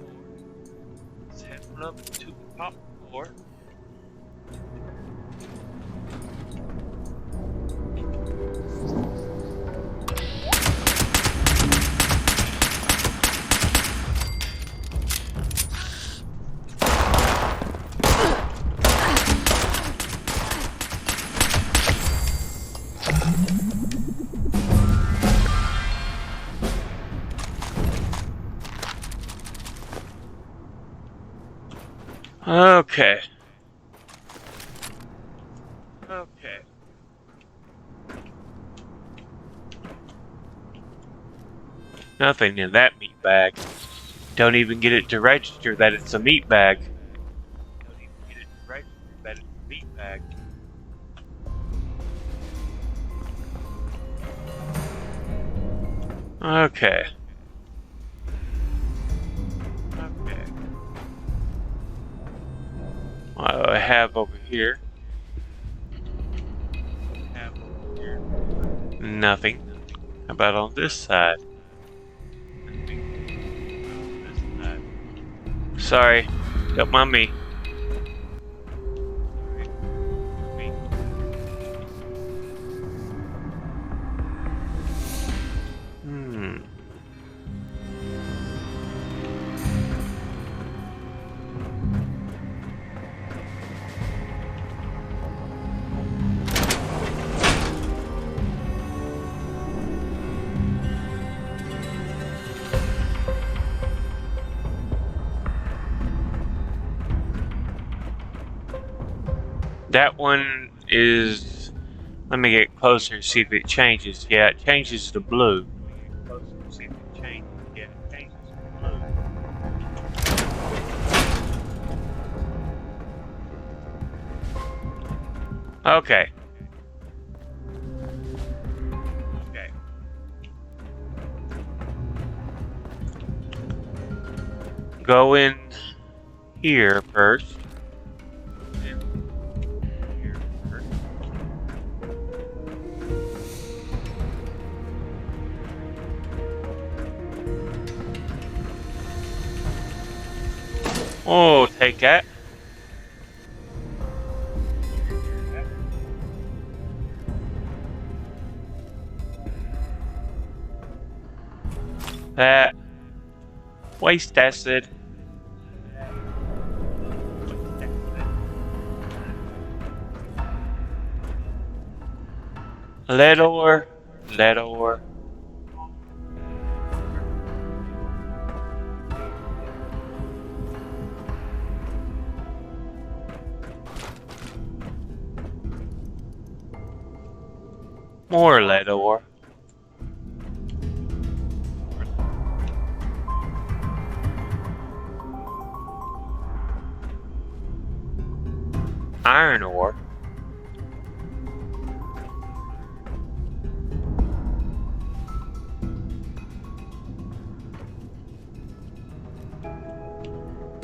Okay. Nothing in that meat bag. Don't even get it to register that it's a meat bag. Okay. What do I have over here? Nothing. How about on this side? Sorry, don't mind me. That one is. Let me get closer and see if it changes. Yeah, it changes to blue. Okay. Go in here first. Oh, take that. That. Waste acid. Lead ore. Lead ore. More lead ore. Iron ore.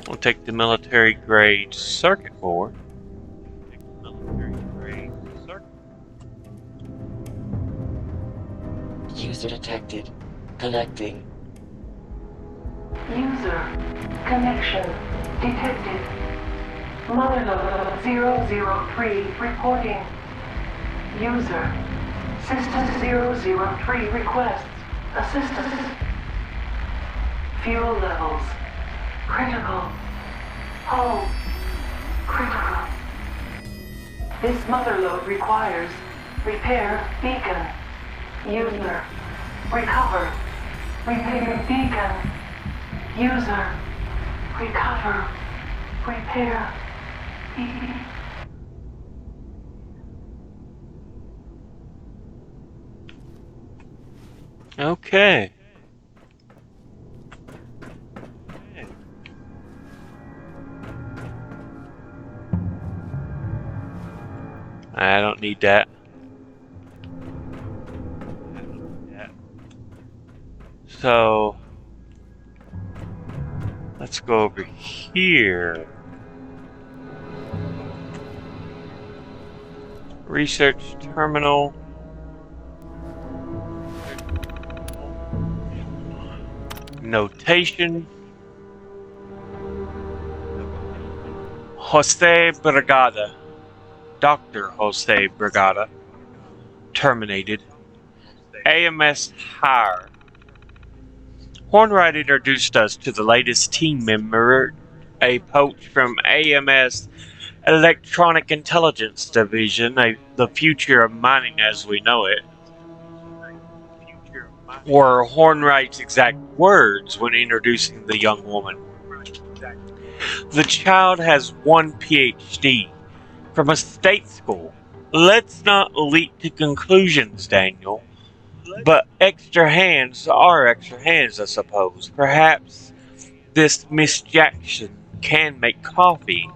We'll take the military grade circuit board. User detected. Connecting. User connection detected. Motherload 003 reporting. User System 003 requests assistance. Fuel levels critical. Hull critical. This motherload requires repair beacon. User recover. Repair beacon. User recover. Repair beacon. Okay. I don't need that. So let's go over here. Research terminal. Notation. Jose Brigada. Dr. Jose Brigada. Terminated. AMS hire. Hornwright introduced us to the latest team member, a poach from AMS Electronic Intelligence Division, the future of mining as we know it. Were Hornwright's exact words when introducing the young woman. The child has one PhD from a state school. Let's not leap to conclusions, Daniel. But extra hands are extra hands, I suppose. Perhaps this Miss Jackson can make coffee.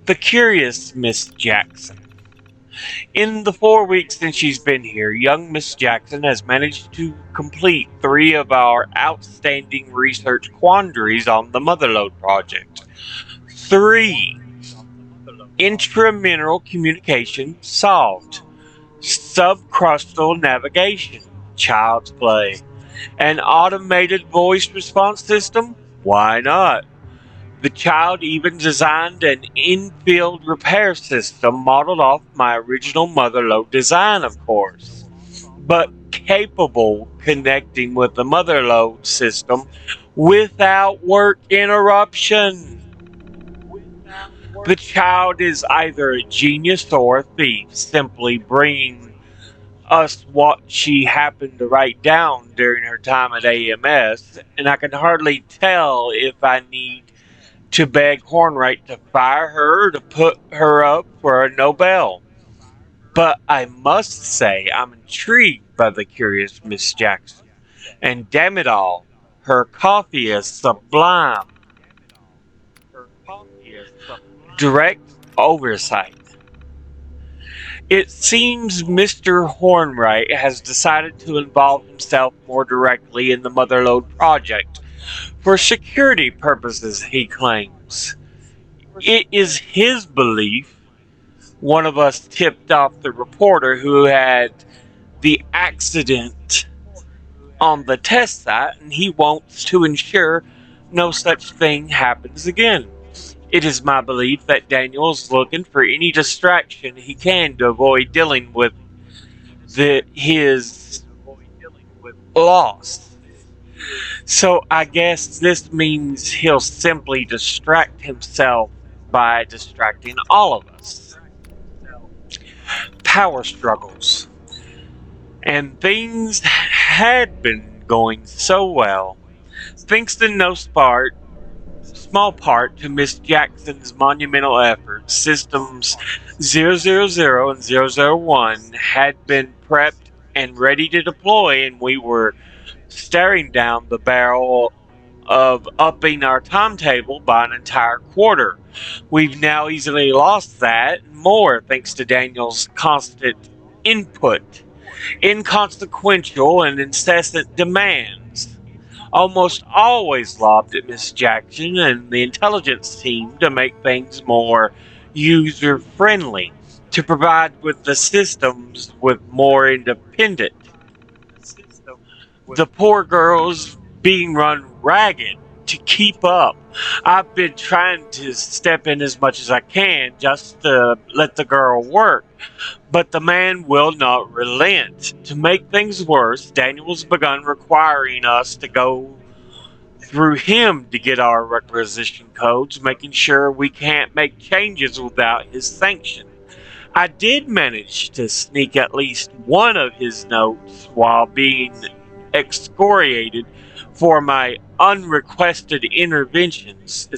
The curious Miss Jackson. In the 4 weeks since she's been here, young Miss Jackson has managed to complete 3 of our outstanding research quandaries on the Motherlode project. 3. Intramineral communication solved. Subcrustal navigation, child's play. An automated voice response system, Why not? The child even designed an in-field repair system modeled off my original motherlode design, of course, but capable connecting with the motherlode system without work interruption. The child is either a genius or a thief, simply bringing us what she happened to write down during her time at AMS, and I can hardly tell if I need to beg Hornwright to fire her or to put her up for a Nobel. But I must say I'm intrigued by the curious Miss Jackson, and damn it all, her coffee is sublime. Direct oversight. It seems Mr. Hornwright has decided to involve himself more directly in the Motherlode project. For security purposes, he claims. It is his belief one of us tipped off the reporter who had the accident on the test site, and he wants to ensure no such thing happens again. It is my belief that Daniel is looking for any distraction he can to avoid dealing with his loss. So I guess this means he'll simply distract himself by distracting all of us. Power struggles. And things had been going so well, thanks in no small part to Miss Jackson's monumental efforts. Systems 000 and 001 had been prepped and ready to deploy, and we were staring down the barrel of upping our timetable by an entire quarter. We've now easily lost that and more thanks to Daniel's constant input, inconsequential and incessant demands, almost always lobbed at Miss Jackson and the intelligence team to make things more user-friendly, to provide with the systems with more independent. The poor girl's being run ragged to keep up. I've been trying to step in as much as I can just to let the girl work, but the man will not relent. To make things worse, Daniel's begun requiring us to go through him to get our requisition codes, making sure we can't make changes without his sanction. I did manage to sneak at least one of his notes while being excoriated for my unrequested interventions.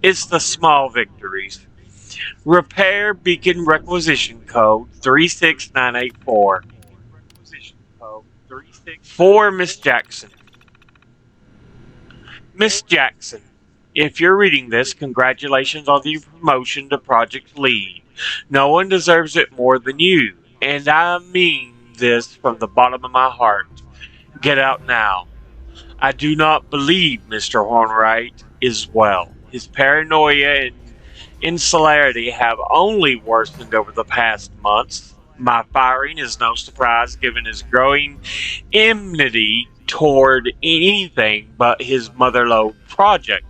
It's the small victories. Repair beacon requisition code 36984. For Miss Jackson. Miss Jackson, if you're reading this, congratulations on your promotion to Project Lead. No one deserves it more than you, and I mean this from the bottom of my heart. Get out now. I do not believe Mr. Hornwright is well. His paranoia and insularity have only worsened over the past months. My firing is no surprise given his growing enmity toward anything but his Motherlode project.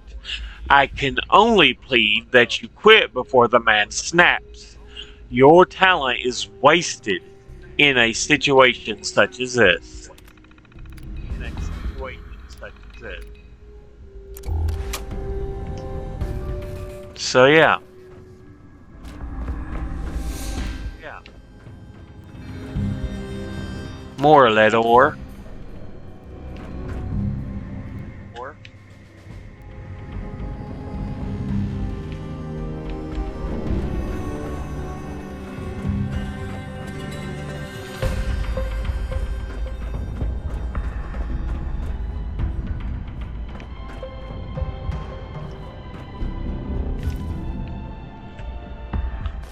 I can only plead that you quit before the man snaps. Your talent is wasted in a situation such as this. So yeah. More lead ore.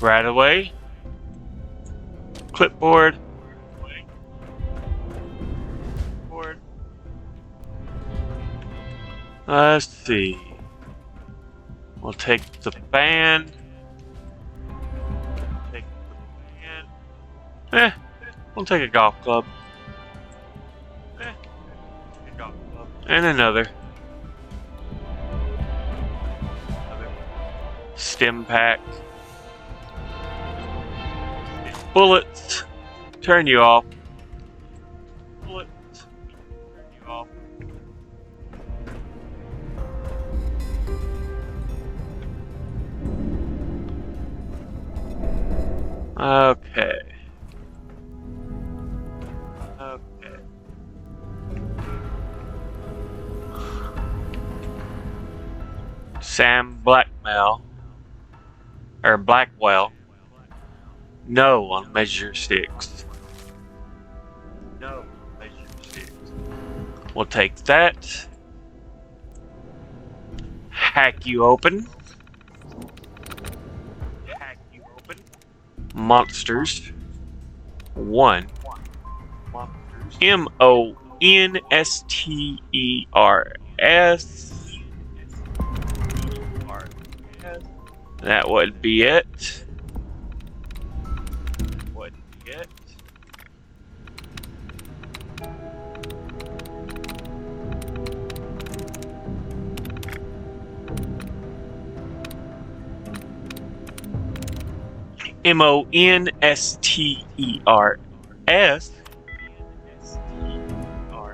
Right away. Clipboard. Let's see. We'll take the fan. We'll take a golf club. And another. Stim pack. Bullets. Turn you off. Bullets. Turn you off. Okay. Sam Blackwell. No on measure 6. We'll take that. Hack you open. Monsters. 1. Monsters. That would be it. Monsters.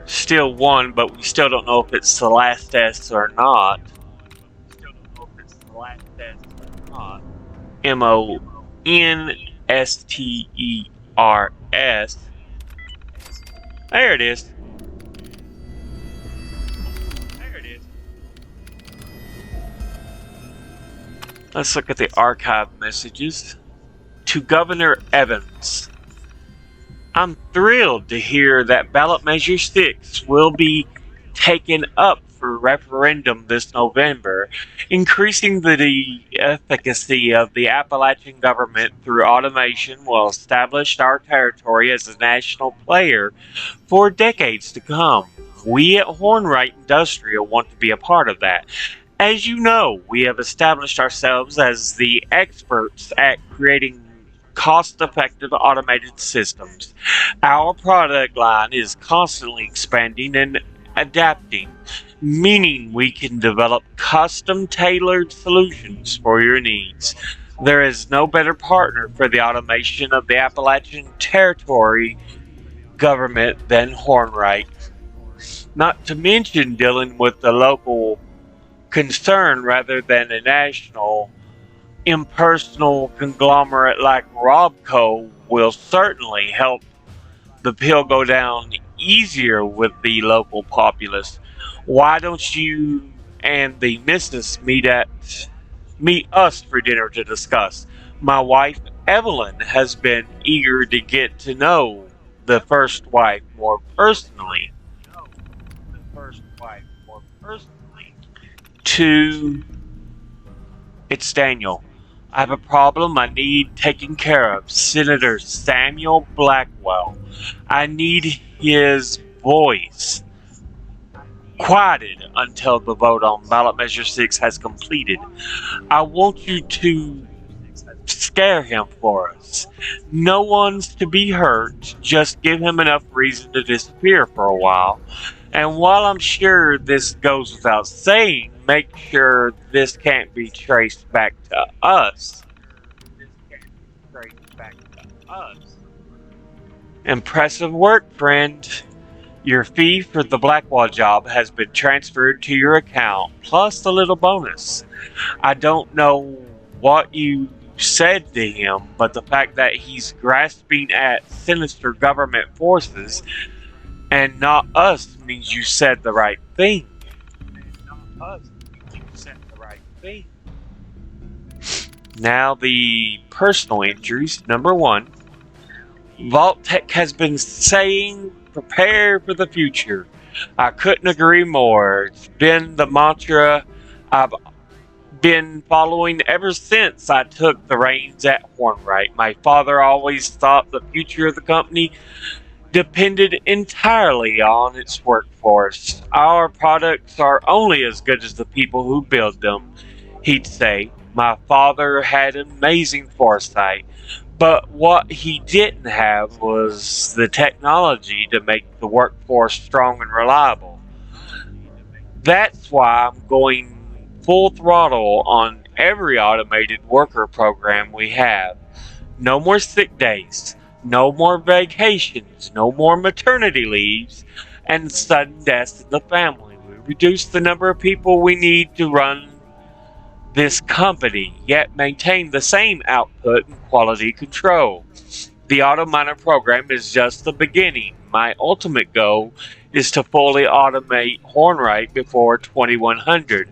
Still 1, but we still don't know if it's the last S or not. Monsters. There it is. Let's look at the archive messages. To Governor Evans. I'm thrilled to hear that ballot measure 6 will be taken up for referendum this November, increasing the efficacy of the Appalachian government through automation will establish our territory as a national player for decades to come. We at Hornwright Industrial want to be a part of that. As you know, we have established ourselves as the experts at creating cost-effective automated systems. Our product line is constantly expanding and adapting, meaning we can develop custom-tailored solutions for your needs. There is no better partner for the automation of the Appalachian Territory government than Hornwright. Not to mention dealing with the local concern rather than a national impersonal conglomerate like Robco will certainly help the pill go down easier with the local populace. Why don't you and the missus meet us for dinner to discuss? My wife Evelyn has been eager to get to know the first wife more personally. It's Daniel. I have a problem I need taken care of. Senator Samuel Blackwell. I need his voice quieted until the vote on ballot measure 6 has completed. I want you to scare him for us. No one's to be hurt. Just give him enough reason to disappear for a while. And while I'm sure this goes without saying, make sure this can't be traced back to us. Impressive work, friend. Your fee for the Blackwell job has been transferred to your account, plus a little bonus. I don't know what you said to him, but the fact that he's grasping at sinister government forces and not us means you said the right thing. Now the personal injuries. Number 1. Vault-Tec has been saying prepare for the future. I couldn't agree more. It's been the mantra I've been following ever since I took the reins at Hornwright. My father always thought the future of the company depended entirely on its workforce. Our products are only as good as the people who build them, he'd say. My father had amazing foresight, but what he didn't have was the technology to make the workforce strong and reliable. That's why I'm going full throttle on every automated worker program we have. No more sick days, no more vacations, no more maternity leaves, and sudden deaths in the family. We reduce the number of people we need to run this company, yet maintain the same output and quality control. The auto miner program is just the beginning. My ultimate goal is to fully automate Hornwright before 2100.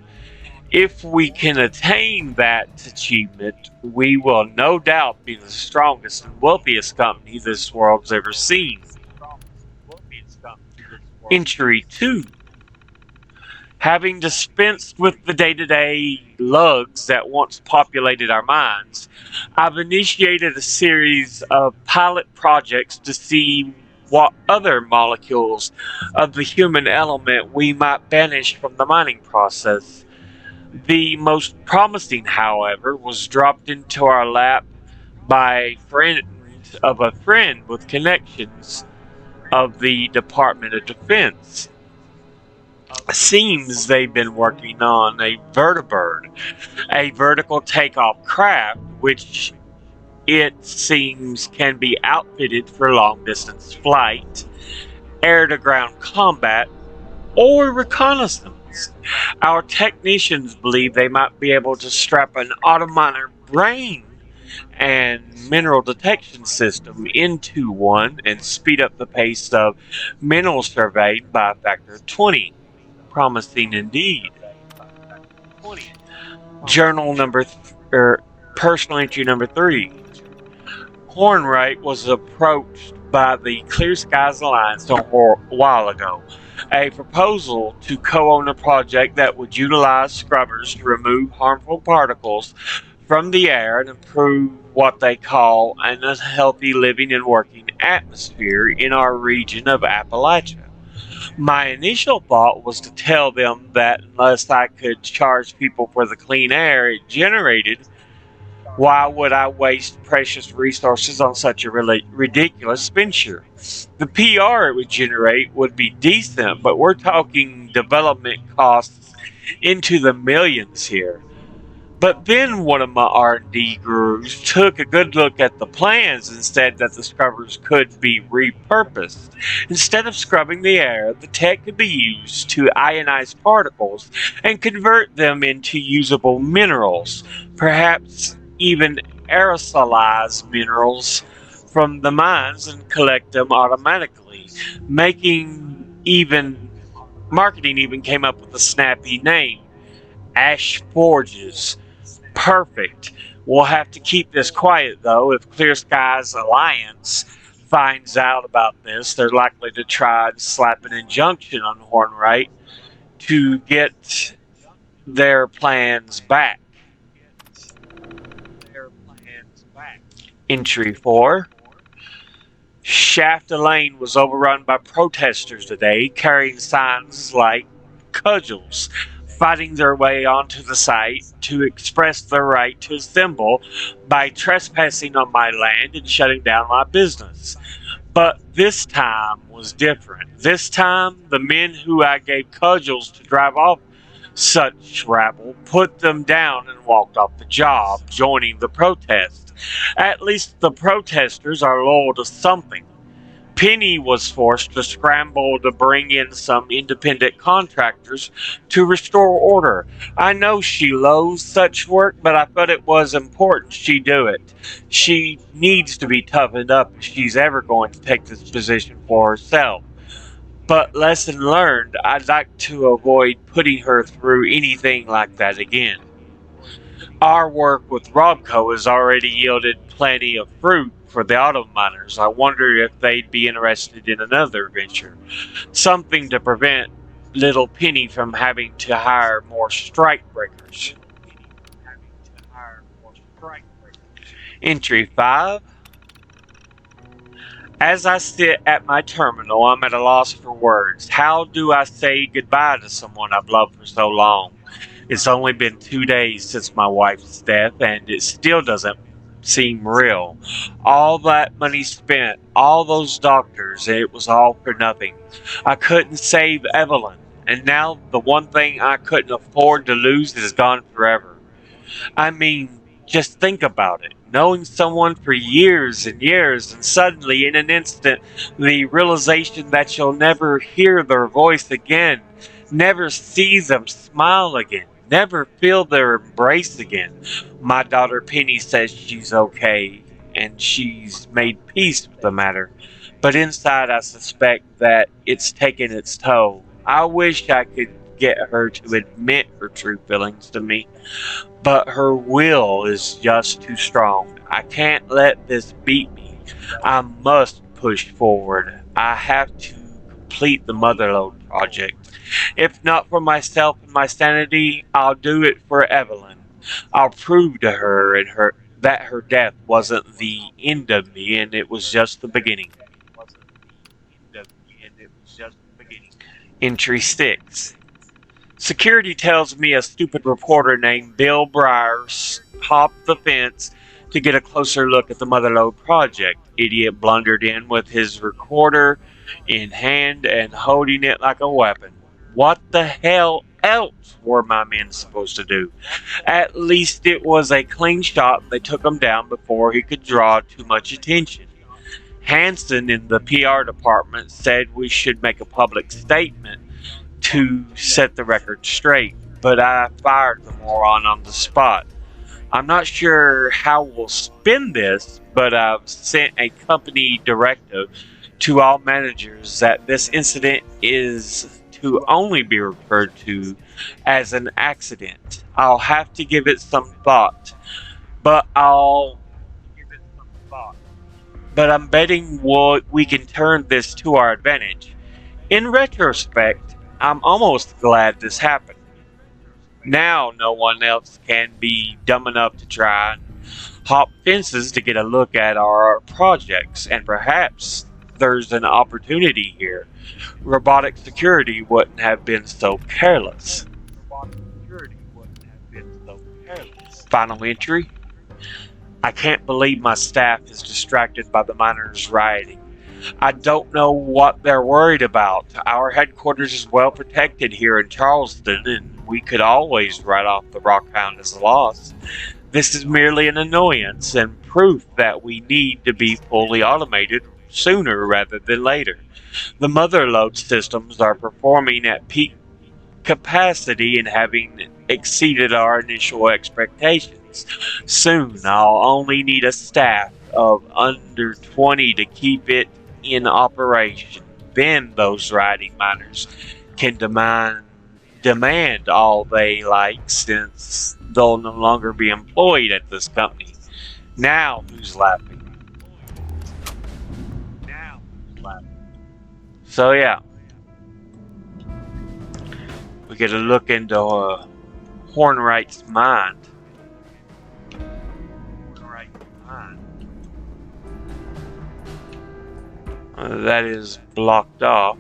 If we can attain that achievement, we will no doubt be the strongest and wealthiest company this world's ever seen. Entry 2. Having dispensed with the day-to-day lugs that once populated our minds, I've initiated a series of pilot projects to see what other molecules of the human element we might banish from the mining process. The most promising, however, was dropped into our lap by a friend of a friend with connections of the Department of Defense. Seems they've been working on a vertibird, a vertical takeoff craft, which it seems can be outfitted for long distance flight, air to ground combat, or reconnaissance. Our technicians believe they might be able to strap an autominer brain and mineral detection system into one and speed up the pace of mineral surveying by a factor of 20. Promising indeed. Journal number personal entry number 3. Hornwright was approached by the Clear Skies Alliance a while ago. A proposal to co-own a project that would utilize scrubbers to remove harmful particles from the air and improve what they call an unhealthy living and working atmosphere in our region of Appalachia. My initial thought was to tell them that unless I could charge people for the clean air it generated, why would I waste precious resources on such a ridiculous venture? The PR it would generate would be decent, but we're talking development costs into the millions here. But then one of my R&D gurus took a good look at the plans and said that the scrubbers could be repurposed. Instead of scrubbing the air, the tech could be used to ionize particles and convert them into usable minerals, perhaps even aerosolize minerals from the mines and collect them automatically. Marketing even came up with a snappy name, Ash Forges. Perfect. We'll have to keep this quiet though. If Clear Skies Alliance finds out about this, they're likely to try and slap an injunction on Hornwright to get their plans back. Entry 4. Shaft Lane was overrun by protesters today, carrying signs like cudgels, fighting their way onto the site to express their right to assemble by trespassing on my land and shutting down my business. But this time was different. This time, the men who I gave cudgels to drive off such rabble put them down and walked off the job, joining the protest. At least the protesters are loyal to something. Penny was forced to scramble to bring in some independent contractors to restore order. I know she loathes such work, but I thought it was important she do it. She needs to be toughened up if she's ever going to take this position for herself. But lesson learned, I'd like to avoid putting her through anything like that again. Our work with Robco has already yielded plenty of fruit for the auto miners. I wonder if they'd be interested in another venture. Something to prevent little Penny from having to hire more strike breakers. Entry 5. As I sit at my terminal, I'm at a loss for words. How do I say goodbye to someone I've loved for so long? It's only been 2 days since my wife's death, and it still doesn't seem real. All that money spent, all those doctors, it was all for nothing. I couldn't save Evelyn, and now the one thing I couldn't afford to lose is gone forever. I mean, just think about it. Knowing someone for years and years, and suddenly, in an instant, the realization that you'll never hear their voice again, never see them smile again, never feel their embrace again. My daughter Penny says she's okay, and she's made peace with the matter. But inside, I suspect that it's taken its toll. I wish I could get her to admit her true feelings to me, but her will is just too strong. I can't let this beat me. I must push forward. I have to complete the Motherlode project. If not for myself and my sanity, I'll do it for Evelyn. I'll prove to her and her that her death wasn't the end of me and it was just the beginning. Entry 6. Security tells me a stupid reporter named Bill Briers hopped the fence to get a closer look at the Motherlode project. Idiot blundered in with his recorder in hand and holding it like a weapon. What the hell else were my men supposed to do? At least it was a clean shot and they took him down before he could draw too much attention. Hanson in the PR department said we should make a public statement to set the record straight, but I fired the moron on the spot. I'm not sure how we'll spin this, but I've sent a company directive to all managers that this incident is to only be referred to as an accident. I'll have to give it some thought, but I'm betting we can turn this to our advantage. In retrospect, I'm almost glad this happened. Now no one else can be dumb enough to try and hop fences to get a look at our projects, and perhaps there's an opportunity here. Robotic security wouldn't have been so careless. Final entry. I can't believe my staff is distracted by the miners rioting. I don't know what they're worried about. Our headquarters is well protected here in Charleston, and we could always write off the Rockhound as a loss. This is merely an annoyance and proof that we need to be fully automated sooner rather than later. The Motherlode systems are performing at peak capacity and having exceeded our initial expectations. Soon, I'll only need a staff of under 20 to keep it in operation. Then those riding miners can demand all they like, since they'll no longer be employed at this company. Now who's laughing? So yeah, we get a look into Hornwright's mind. That is blocked off.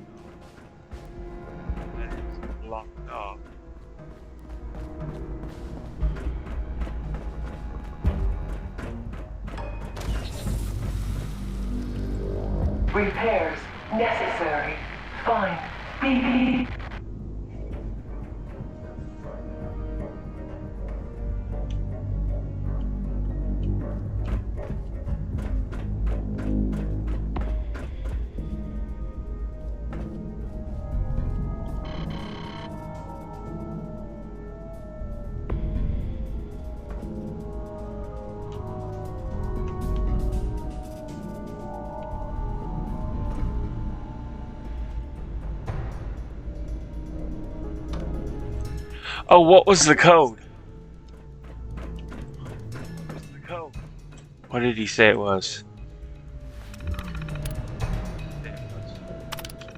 Repairs necessary. Find BB. Oh, what was the code? What did he say it was?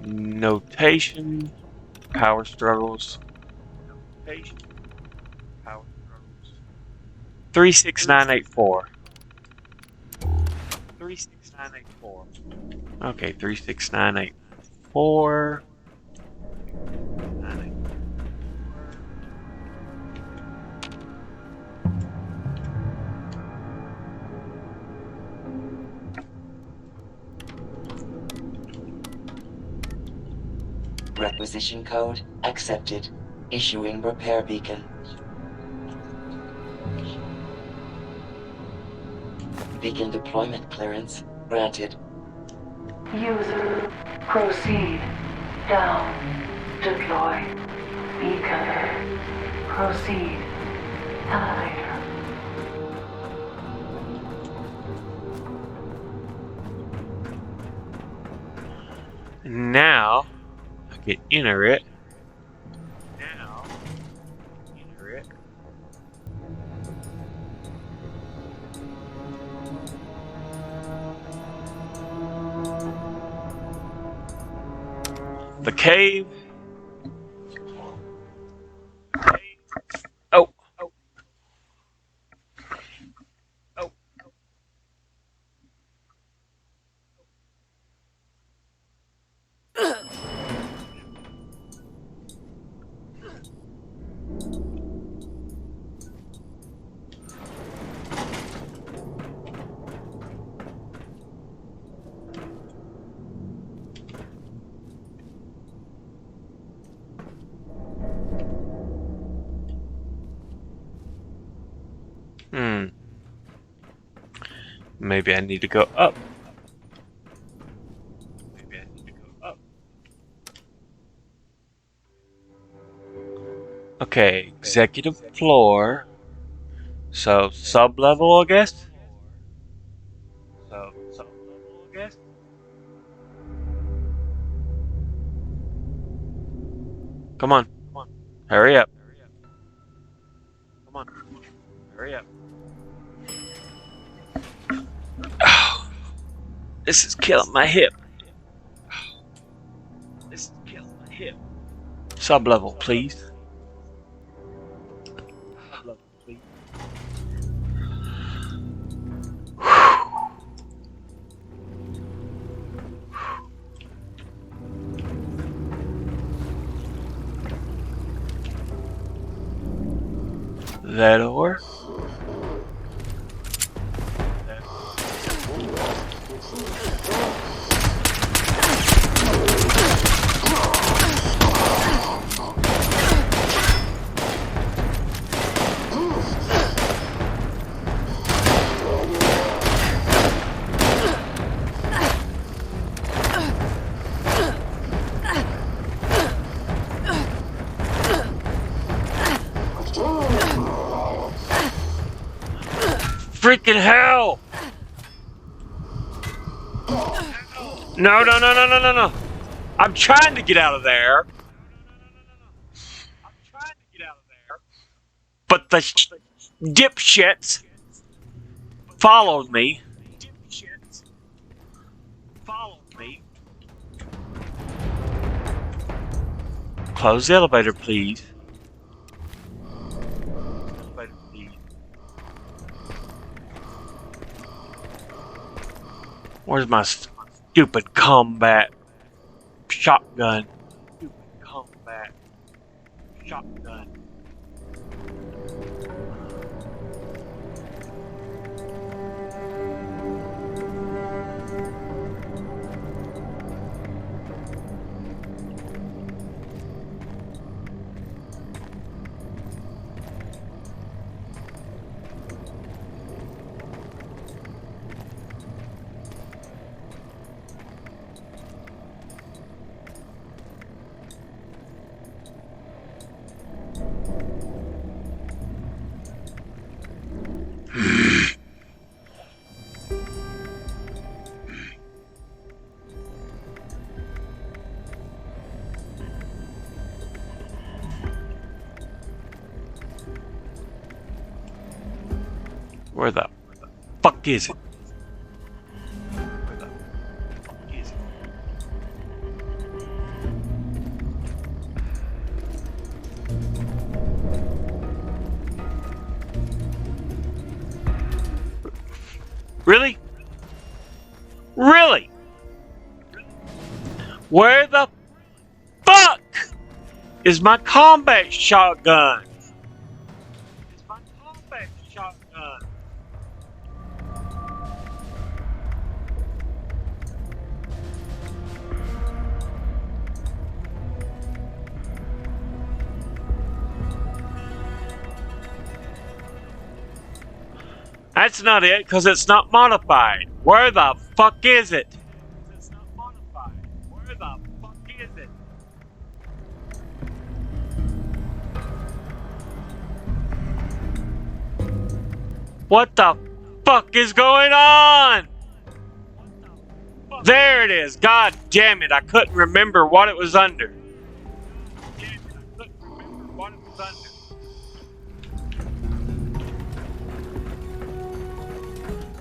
Notation, power struggles. 36984. 36984. Okay, 36984. Requisition code accepted. Issuing repair beacon. Begin deployment clearance granted. User, proceed. Down. Deploy. Beacon. Proceed. Elevator. Now I can enter it. The cave. Oh. Maybe I need to go up. Okay, executive floor. So sub-level, I guess? Come on. Hurry up. Hurry up. Oh, this is killing my hip. Sub-level, please. That door. Freaking hell! No. I'm trying to get out of there. But the dipshits followed me. Close the elevator, please. Where's my stupid combat shotgun? Where the fuck is it? Really? Really? Where the fuck is my combat shotgun? That's not it, because it's not modified. Where the fuck is it? It's not modified. Where the fuck is it? What the fuck is going on? There it is. God damn it. I couldn't remember what it was under.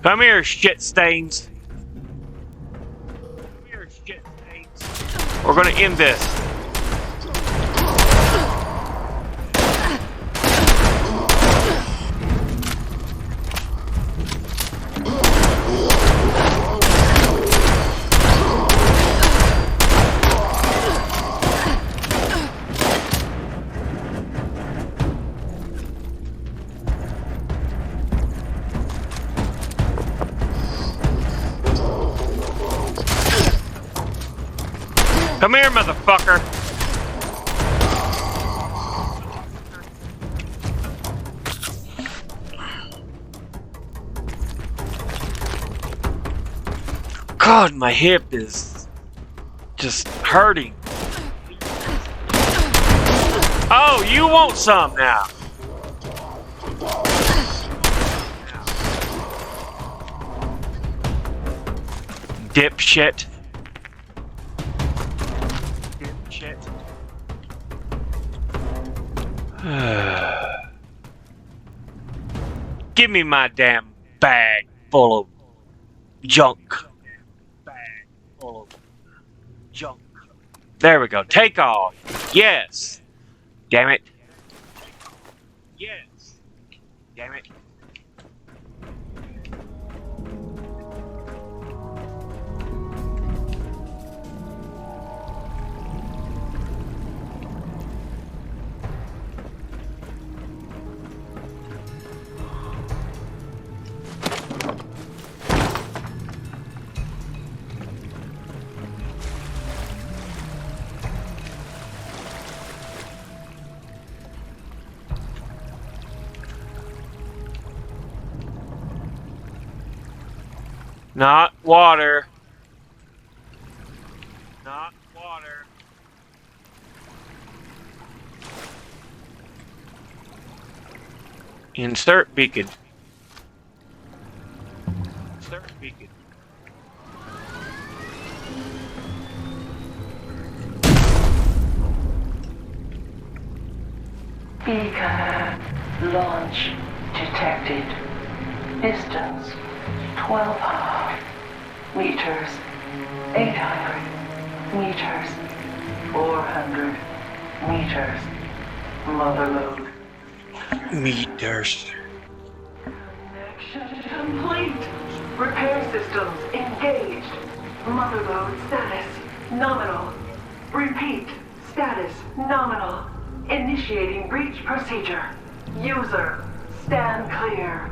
Come here, shit stains. Come here, shit stains. We're gonna end this. Come here, motherfucker! God, my hip is just hurting. Oh, you want some now? Dipshit. Give me my damn bag full of junk. Bag full of junk. There we go. Take all. Yes. Damn it. Yes. Damn it. Not water. Not water. Insert beacon. Insert beacon. Beacon launch detected. Distance 1,200 meters, 800 meters, 400 meters. Mother load. Meters. Connection complete. Repair systems engaged. Mother load status nominal. Repeat, status nominal. Initiating breach procedure. User, stand clear.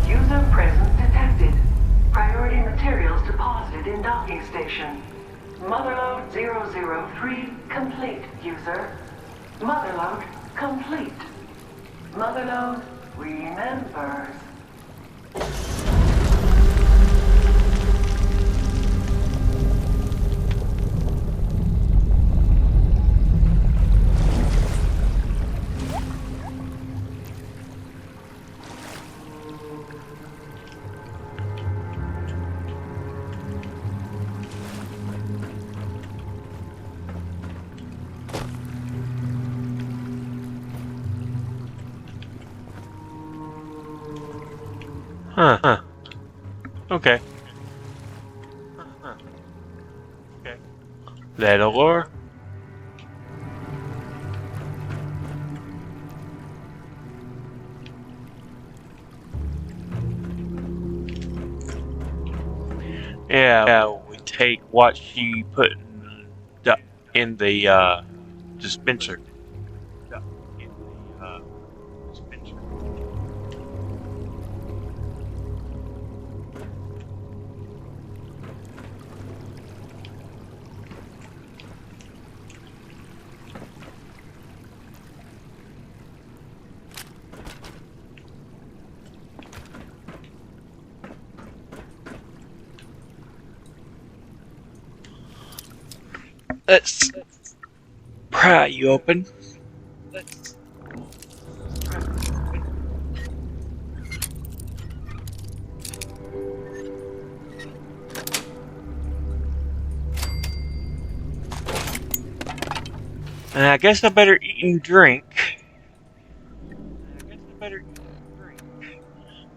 User presence detected. Priority materials deposited in docking station. Motherload 003 complete, user. Motherload complete. Motherload remembers. Huh. Okay. Okay. Headauarters. Yeah, we take what she put in the dispenser. Let's pry you open. And I guess I better eat and drink.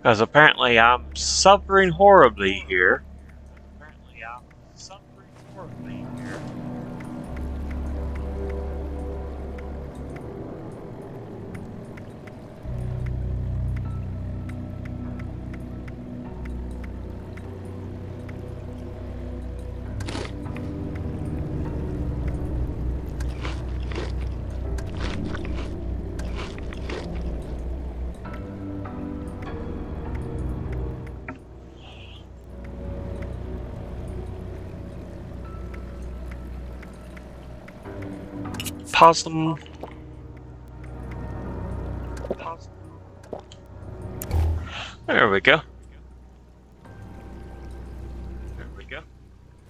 Because apparently I'm suffering horribly here. Possum. There we go.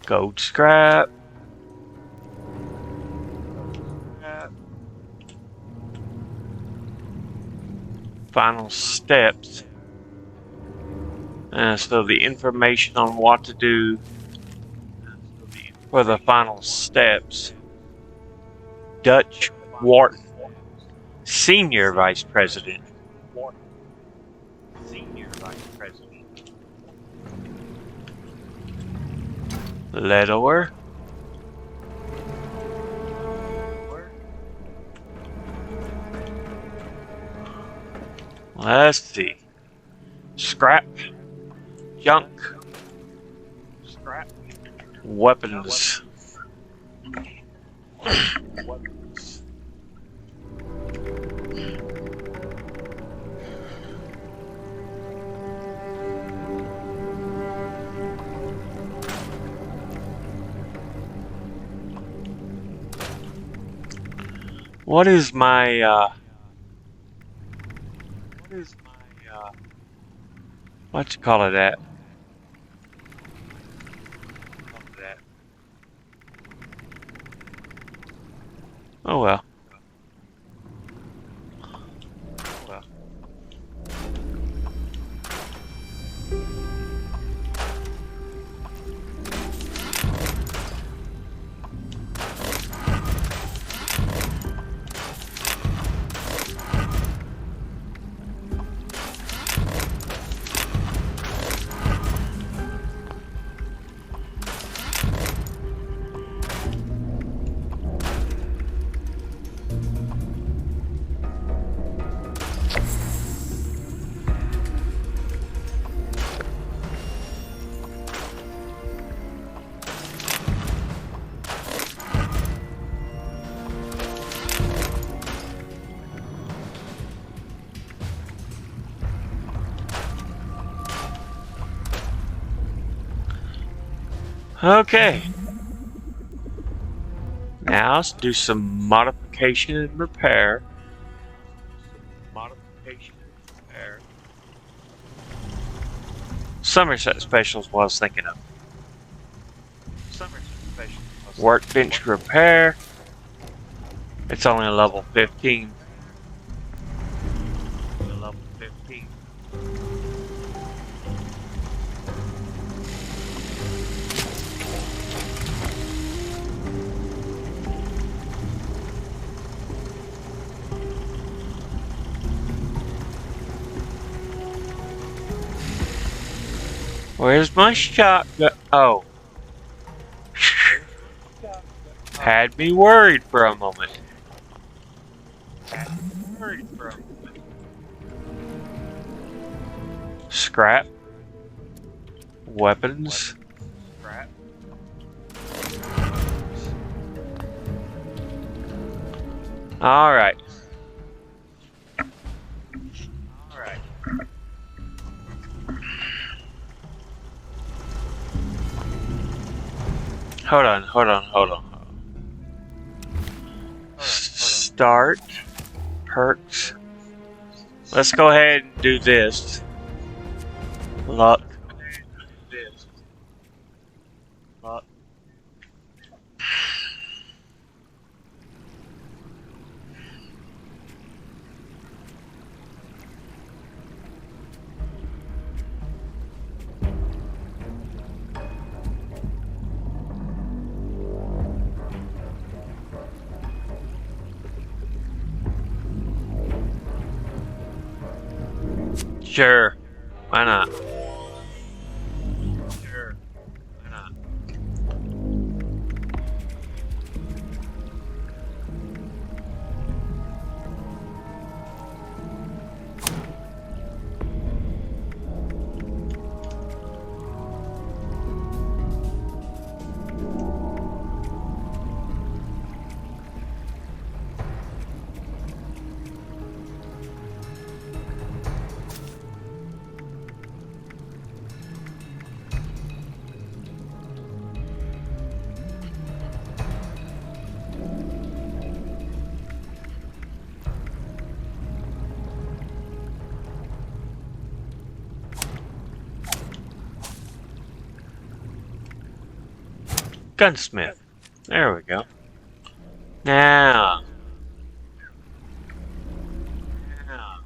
Gold scrap. Final steps. So the information on what to do for the final steps. Dutch Wharton, Senior Vice President. Headauer. Let's see. Scrap. Junk. Weapons. What is my what you call it at? Oh well. Okay. Now let's do some modification and repair. Somerset Specials what I was thinking of. Workbench repair. It's only a level 15. Where's my shotgun? Oh. Had me worried for a moment. Scrap. Weapons. Alright. Hold on. Start. Perks. Let's go ahead and do this. Luck. Sure. Why not? Sure. Why not? Gunsmith. There we go. Now. Now.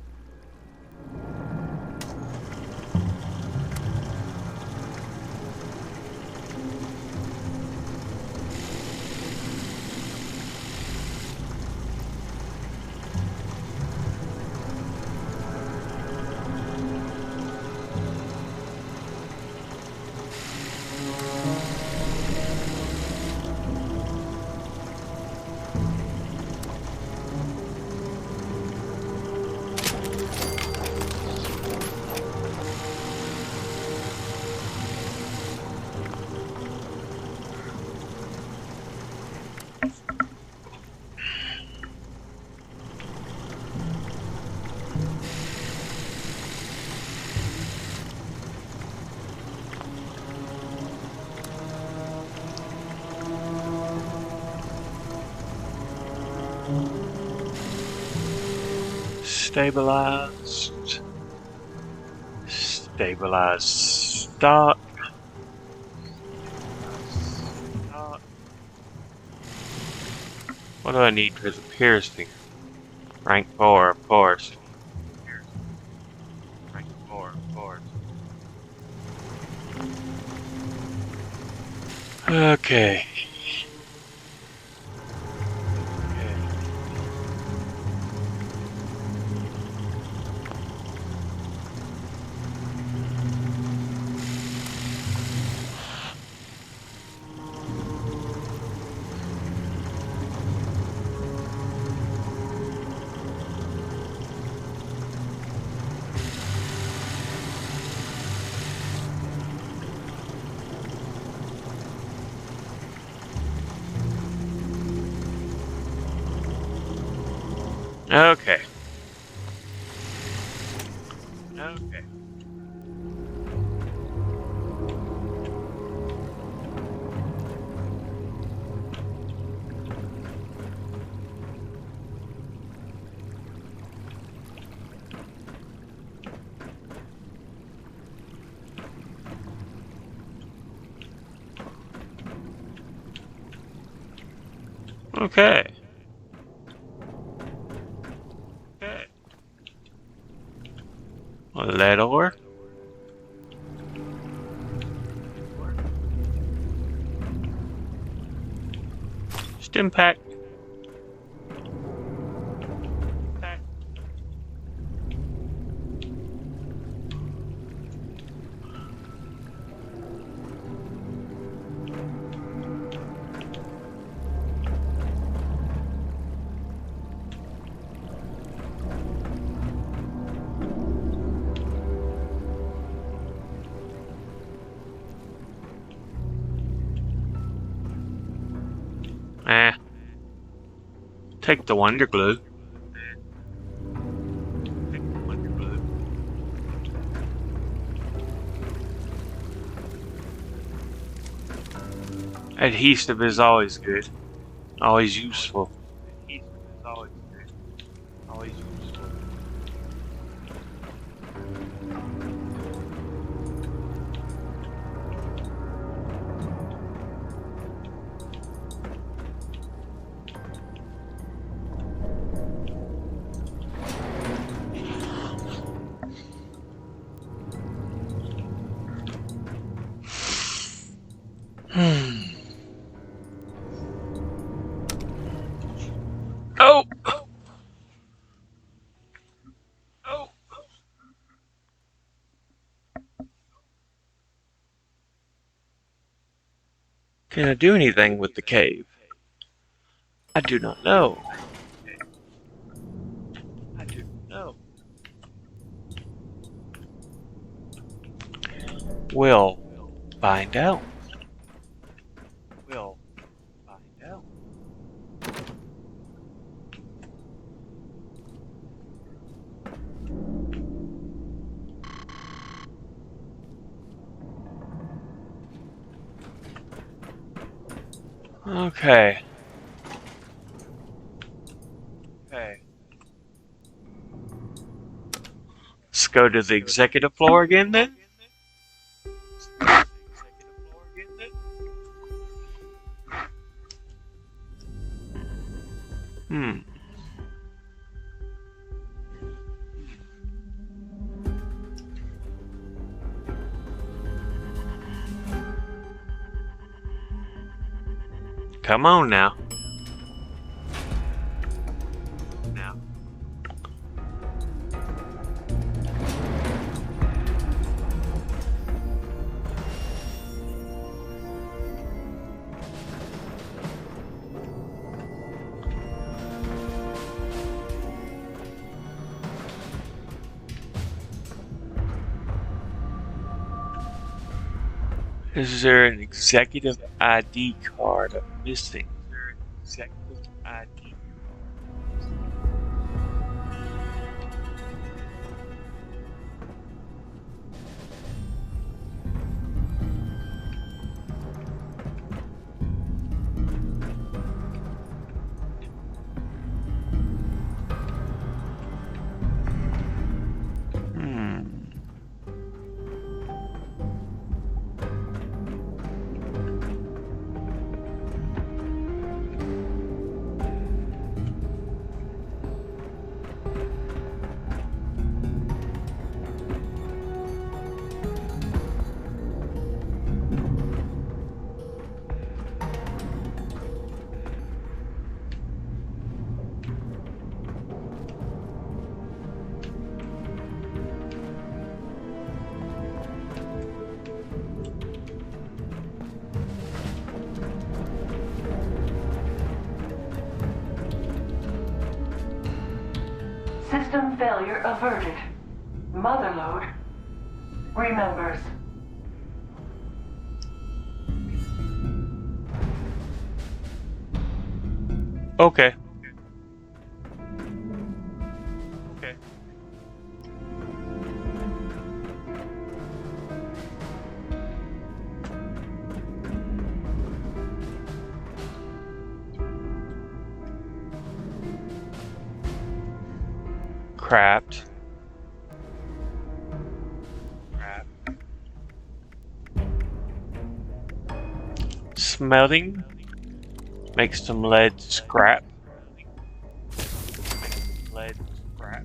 Stabilized. Stabilized stock. What do I need for the piercing? Rank 4, of course. Rank 4, of course. Okay. Okay. Okay. Okay. Okay. Lead ore. Stim pack. Take the wonder glue. Take the wonder glue. Adhesive is always good. Always useful. Adhesive is always good. Always useful. Oh! Can I do anything with the cave? I do not know. I do not know. We'll find out. We'll find out. Okay. Okay. Let's go to the executive floor again then. Hmm. Come on now. Is there an executive ID card I'm missing? Is there an executive ID System failure averted. Motherload remembers. Okay. Okay. Craft. Smelting. Make some lead scrap. Lead scrap.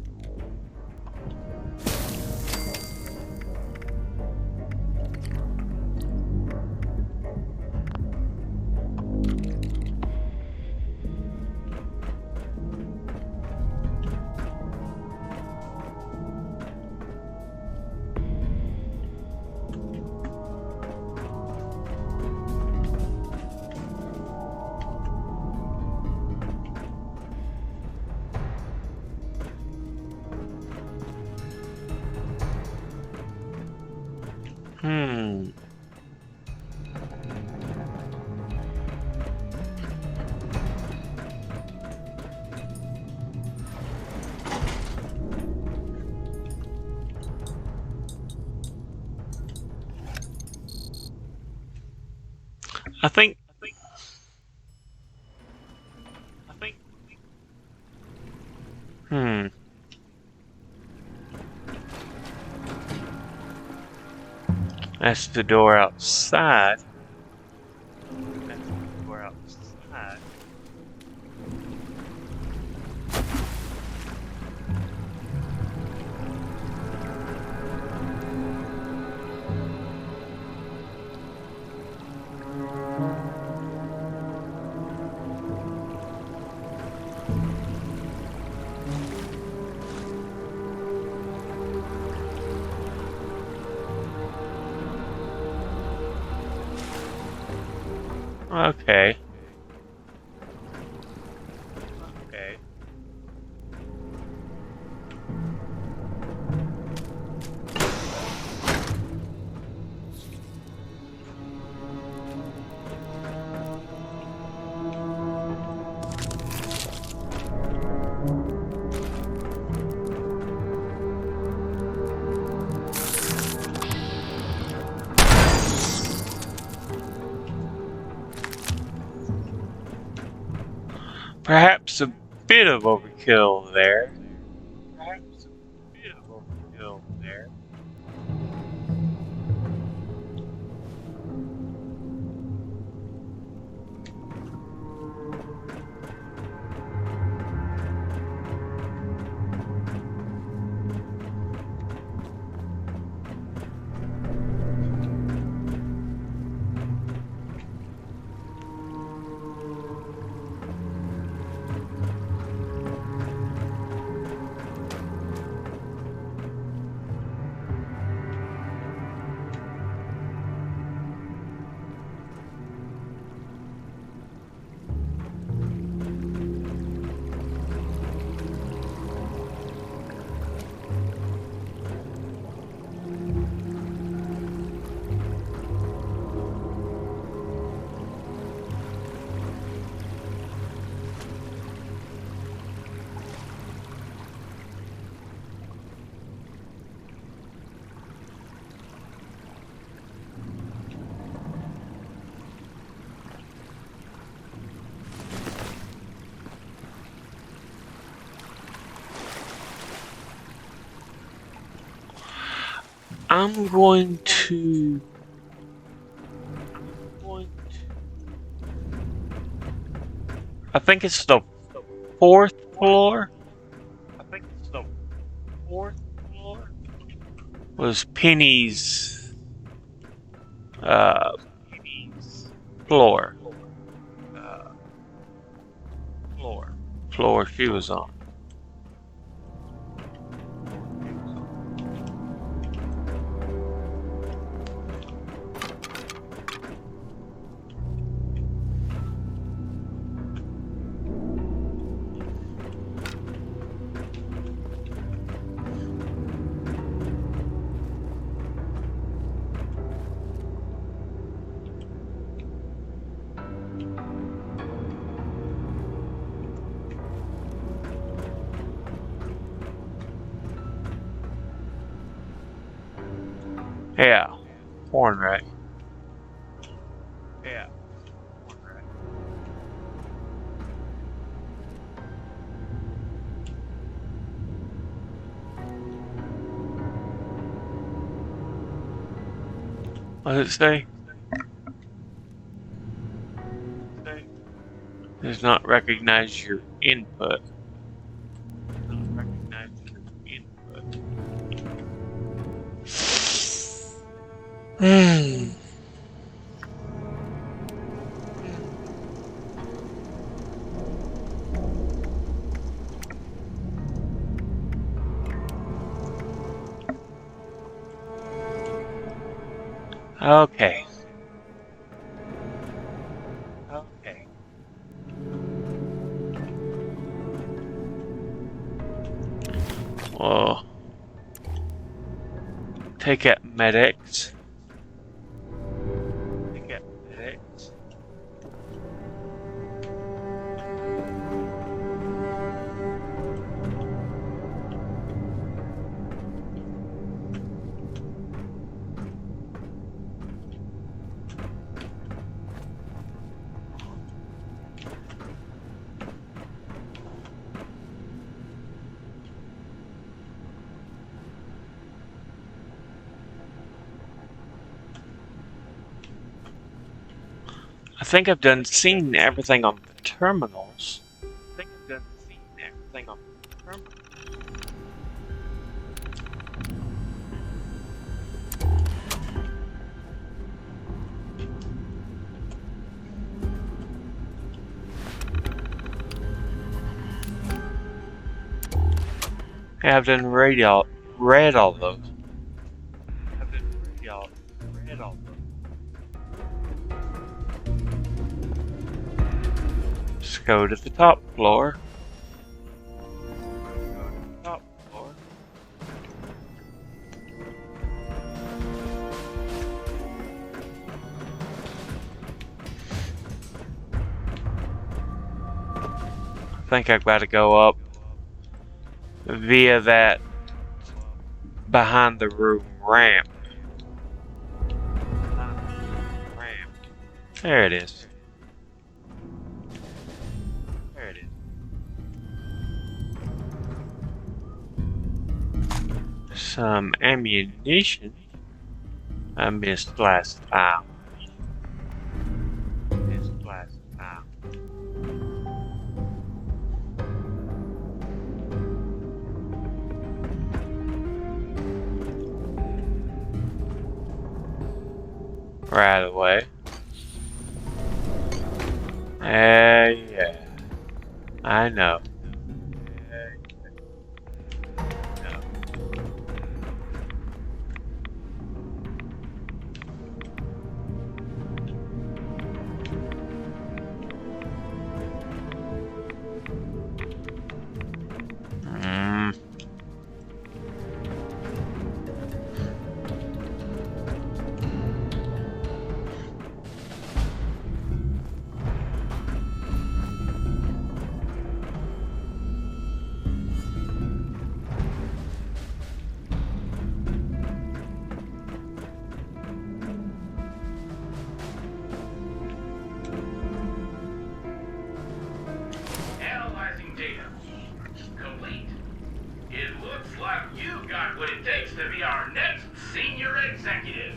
I think. That's the door outside. That's the door outside. Okay. Okay. Perhaps a bit of overkill there. Perhaps a bit of overkill there. I'm going to. I think it's the fourth floor. I think it's the fourth floor. Was Penny's floor. Floor she was on. Yeah, Hornwright. Yeah, Hornwright. What does it say? Does not recognize your input. Does not recognize your input. Okay. Okay. Well, take out medics. Take out medics. I think I've done seen everything on the terminals. I think I've done seen everything on the terminals. Yeah, I've done read all those. I've done read all those. go to the top floor. Top floor. I think I've got to go up via that behind the room ramp. There it is. There it is. Some ammunition I missed last time. Right away. Yeah. I know. Analyzing data. Complete. It looks like you've got what it takes to be our next senior executive.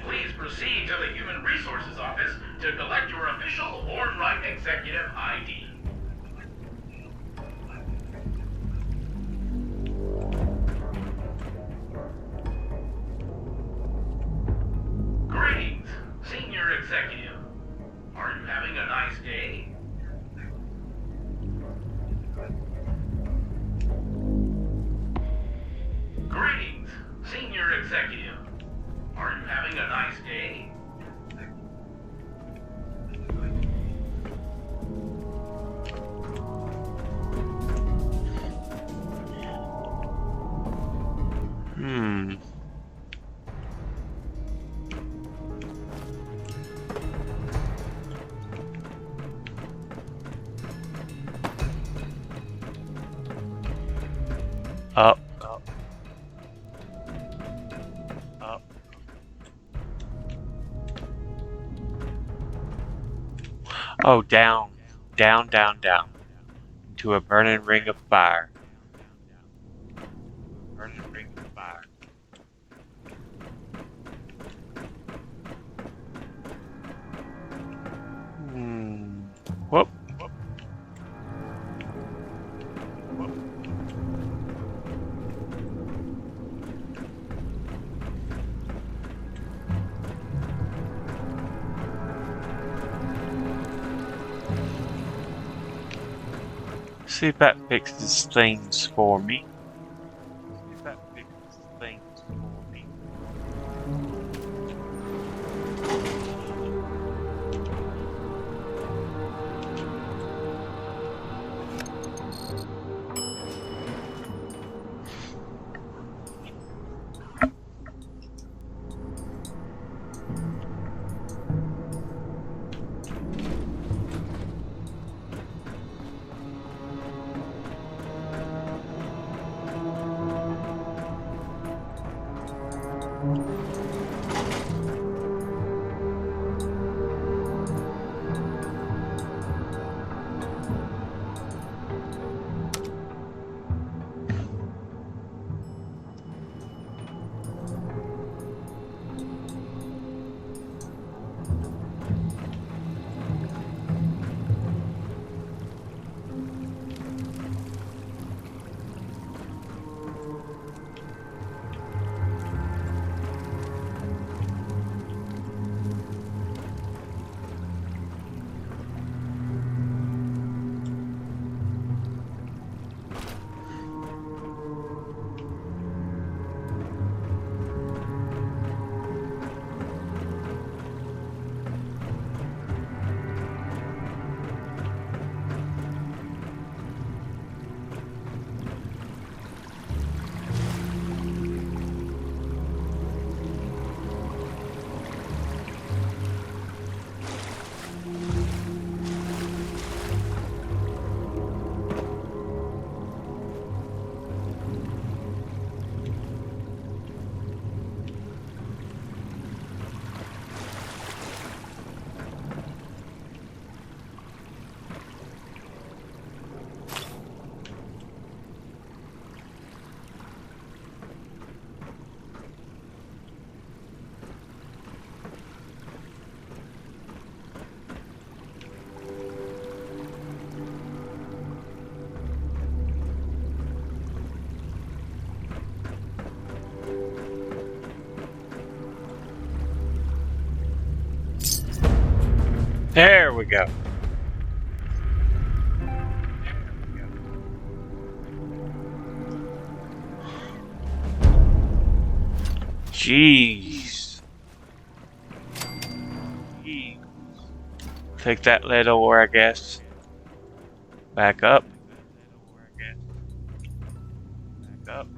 Please proceed to the Human Resources Office to collect your official Hornwright Executive ID. Greetings, Senior Executive. Are you having a nice day? Greetings, Senior Executive. Are you having a nice day? Up. Oh, down. Down. Into a burning ring of fire. Whoop. See if that fixes things for me. There we go. Jeez. Take that lead ore, I guess. Back up. Back up.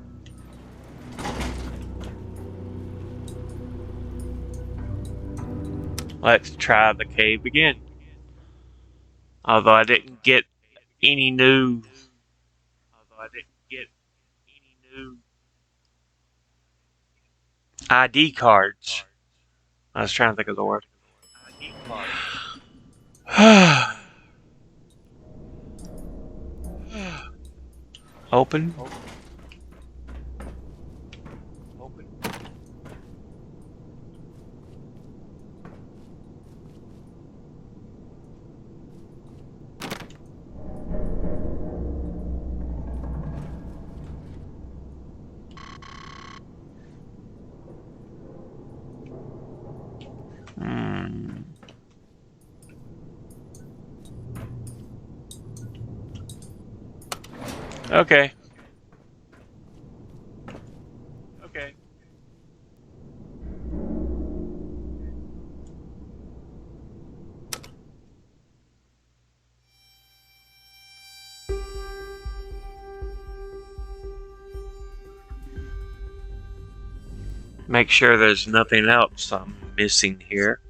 Let's try the cave again. Although I didn't get any new ID cards. I was trying to think of the word. Open. Okay. Make sure there's nothing else I'm missing here.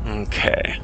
Okay.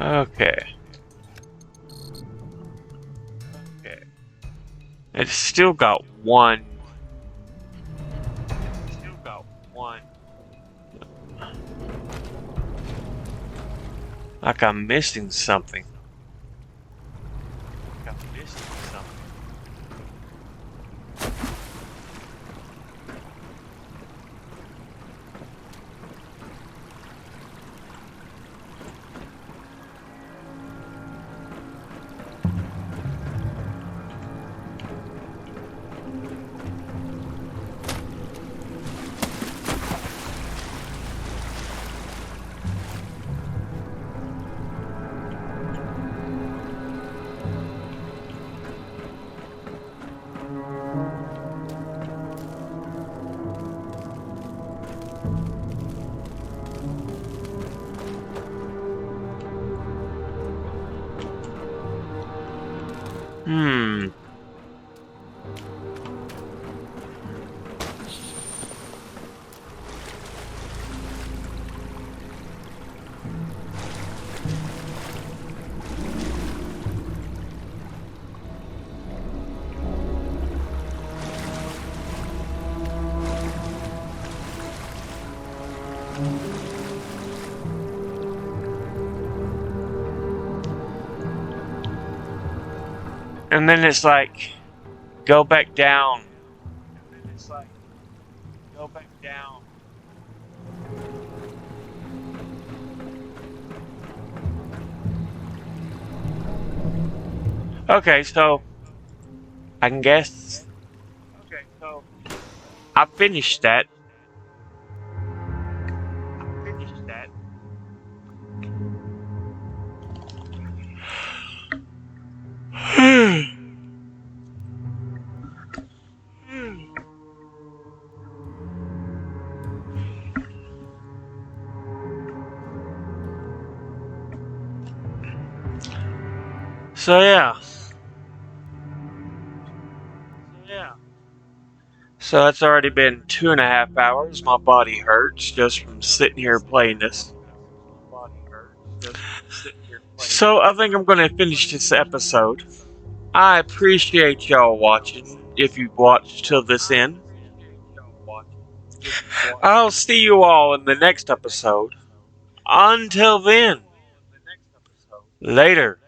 Okay. It's still got one. Like I'm missing something. Like I'm missing something. Hmm. And then it's like, go back down. And then it's like, go back down. Okay, so I can guess. Okay, so I finished that. I finished that. So yeah. So it's already been 2.5 hours. My body hurts just from sitting here playing this. So I think I'm going to finish this episode. I appreciate y'all watching. If you've watched till this end, I'll see you all in the next episode. Until then, later.